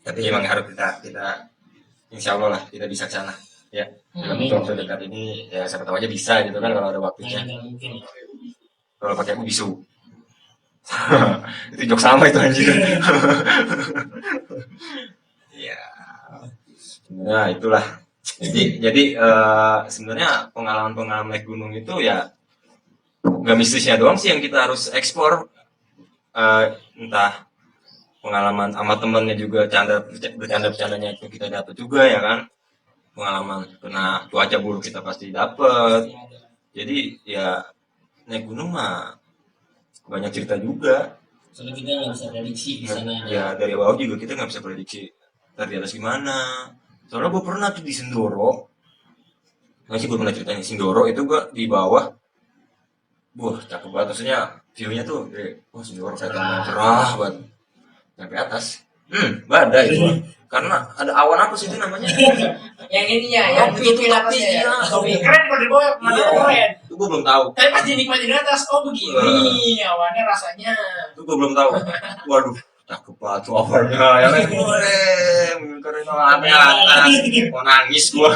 Tapi emang harus kita insya Allah lah kita bisa ke sana. Ya. Dalam waktu dekat ini ya siapa tahu aja bisa gitu kan kalau ada waktunya. Nggak mungkin. Kalau pakai bisu. Itu jok sama itu anjir. Ya. Nah, itulah. Jadi sebenarnya pengalaman naik gunung itu ya nggak mistisnya doang sih yang kita harus ekspor. Entah pengalaman sama temennya juga bercandanya itu kita dapat juga ya kan, pengalaman kena cuaca buruk kita pasti dapat. Jadi ya naik gunung mah banyak cerita juga. Soalnya kita nggak bisa prediksi di sana. Ya dari bawah juga kita nggak bisa prediksi dari atas gimana. Soalnya gue pernah tuh di Sindoro, masih gue pernah ceritain Sindoro itu gue di bawah, wah cakep banget, maksudnya view-nya tuh wah Sindoro kelihatan cerah banget sampai atas. Badai itu karena ada awan apa sih itu namanya? Yang ini ya, yang begitu di atasnya ya. Topi keren kalau di bawah, mana keren. Itu gue belum tahu. Tapi pas dinikmati di atas, oh begini awannya rasanya. Itu gue belum tahu. Waduh, cakep banget tuh awannya. Ya kan keren banget atas. Mau nangis gue.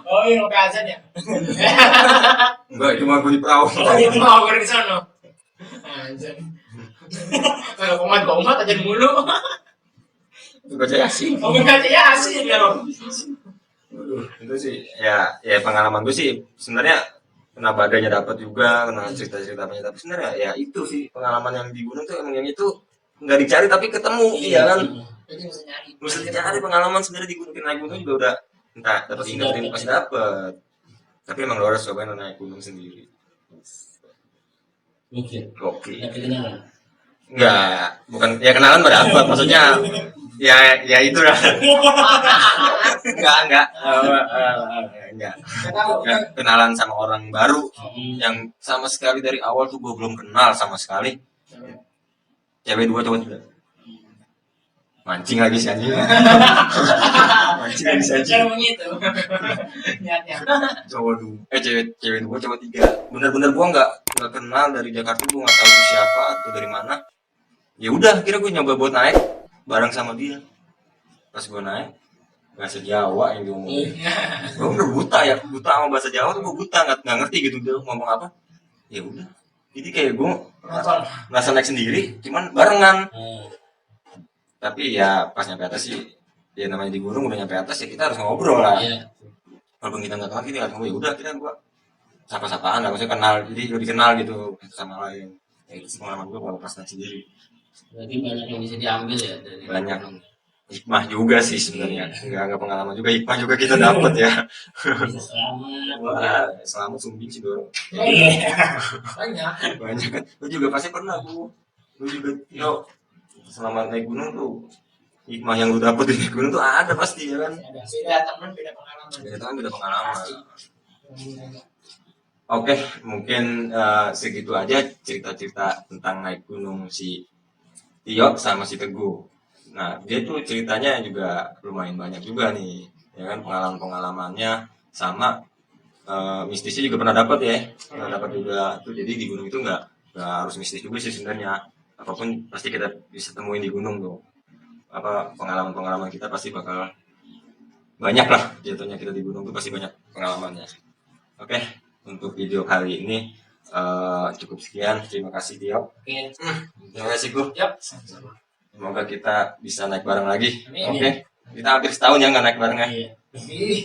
Oh iya, mau ke azan ya? Enggak, cuma gue di perahu. Oh itu mau ke sana. Azan. Kalau komat aja mulu. Itu baca Yasin. Oh enggak ya asik ya. Itu sih ya pengalaman gue sih sebenarnya kena badainya dapat juga, kena cerita banyak, tapi sebenarnya ya itu sih pengalaman yang di gunung tuh emang yang itu nggak dicari tapi ketemu. Iya kan, Jadi mesti nyari. mesti dicari pengalaman sebenarnya di gunung. Naik gunung juga udah entah dapat ini pasti dapat, tapi emang lo harus cobain naik gunung sendiri. Mungkin. Oke. Nggak kenalan. Enggak, bukan ya kenalan pada dapat, maksudnya ya itu lah. Enggak. Enggak. Kenalan sama orang baru yang sama sekali dari awal tuh gue belum kenal sama sekali. Cewek 2 cowok 3. Mancing lagi sih anjing. Mancing lagi sih anjing. Cara begitu. Niatnya. Cowok 2, cewek 2 cowok 3. Bener-bener gue nggak kenal dari Jakarta, gue nggak tahu itu siapa atau dari mana. Ya udah, akhirnya gue nyoba buat naik bareng sama dia. Pas gue naik bahasa Jawa yang diomongin. Gue udah buta sama bahasa Jawa tuh, gue buta nggak ngerti gitu dia ngomong apa. Ya udah, jadi kayak gue merasa naik sendiri, cuman barengan. Tapi ya pas nyampe atas sih, ya namanya di gunung udah nyampe atas ya kita harus ngobrol lah. Walaupun kita nggak kenal, kita harus ngobrol. Ya udah, kita gue sapa-sapaan lah, maksudnya kenal, jadi lebih kenal gitu sama lain. Ya itu sih pengalaman gue kalau pas naik sendiri. Berarti banyak yang bisa diambil ya dari Banyak. Hikmah juga sih sebenarnya, nggak pengalaman juga, hikmah juga kita dapat ya. bisa selamat. Wah, selamat sumbing sih dong. Banyak. Banyak kan, lu juga pasti pernah lu juga yo selama naik gunung tuh hikmah yang lu dapet di naik gunung tuh ada pasti ya kan. Beda teman, beda pengalaman. Beda pengalaman. Oke, mungkin segitu aja cerita-cerita tentang naik gunung si Tio sama si Teguh. Nah, dia tuh ceritanya juga lumayan banyak juga nih, ya kan, pengalaman-pengalamannya sama mistisnya juga pernah dapat ya, pernah dapat juga tuh. Jadi di gunung itu nggak harus mistis juga sih sebenarnya, apapun pasti kita bisa temuin di gunung tuh. Apa pengalaman-pengalaman kita pasti bakal banyak lah, jatuhnya kita di gunung tuh pasti banyak pengalamannya. Oke, untuk video kali ini cukup sekian. Terima kasih Tio. Oke. Terima kasih Gu. Yap. Semoga kita bisa naik bareng lagi. Amin. Oke. Kita hampir setahun ya nggak naik bareng ya. Iya.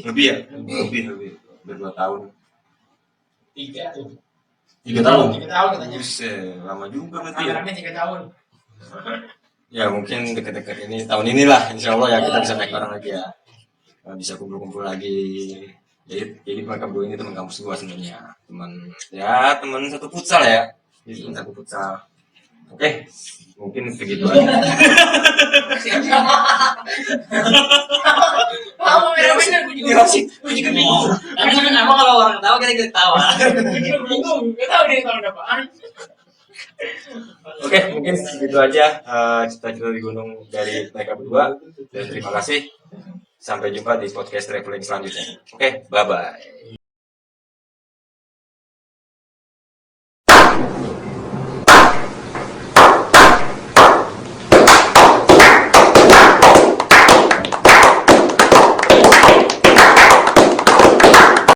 Lebih ya? Lebih. Udah 2 tahun. 3 tuh. 3 tahun? 3 tahun katanya. Buset, lama juga berarti ya. Rame 3 tahun. Ya mungkin deket-deket ini, tahun inilah insya Allah ya kita bisa naik bareng lagi ya. Bisa kumpul-kumpul lagi. Jadi mereka berdua ini teman kampus gua sebenarnya. Teman satu futsal ya. Jadi teman satu futsal. Oke, mungkin segitu aja. Kamu merah-merah, gue juga bingung. Tapi kenapa kalau orang tahu kita ketawa? Gue juga bingung, gak tau dia tahun apaan. Oke, mungkin segitu aja cerita-cerita di gunung dari mereka berdua. Dan terima kasih. Sampai jumpa di podcast traveling selanjutnya. Oke, bye-bye.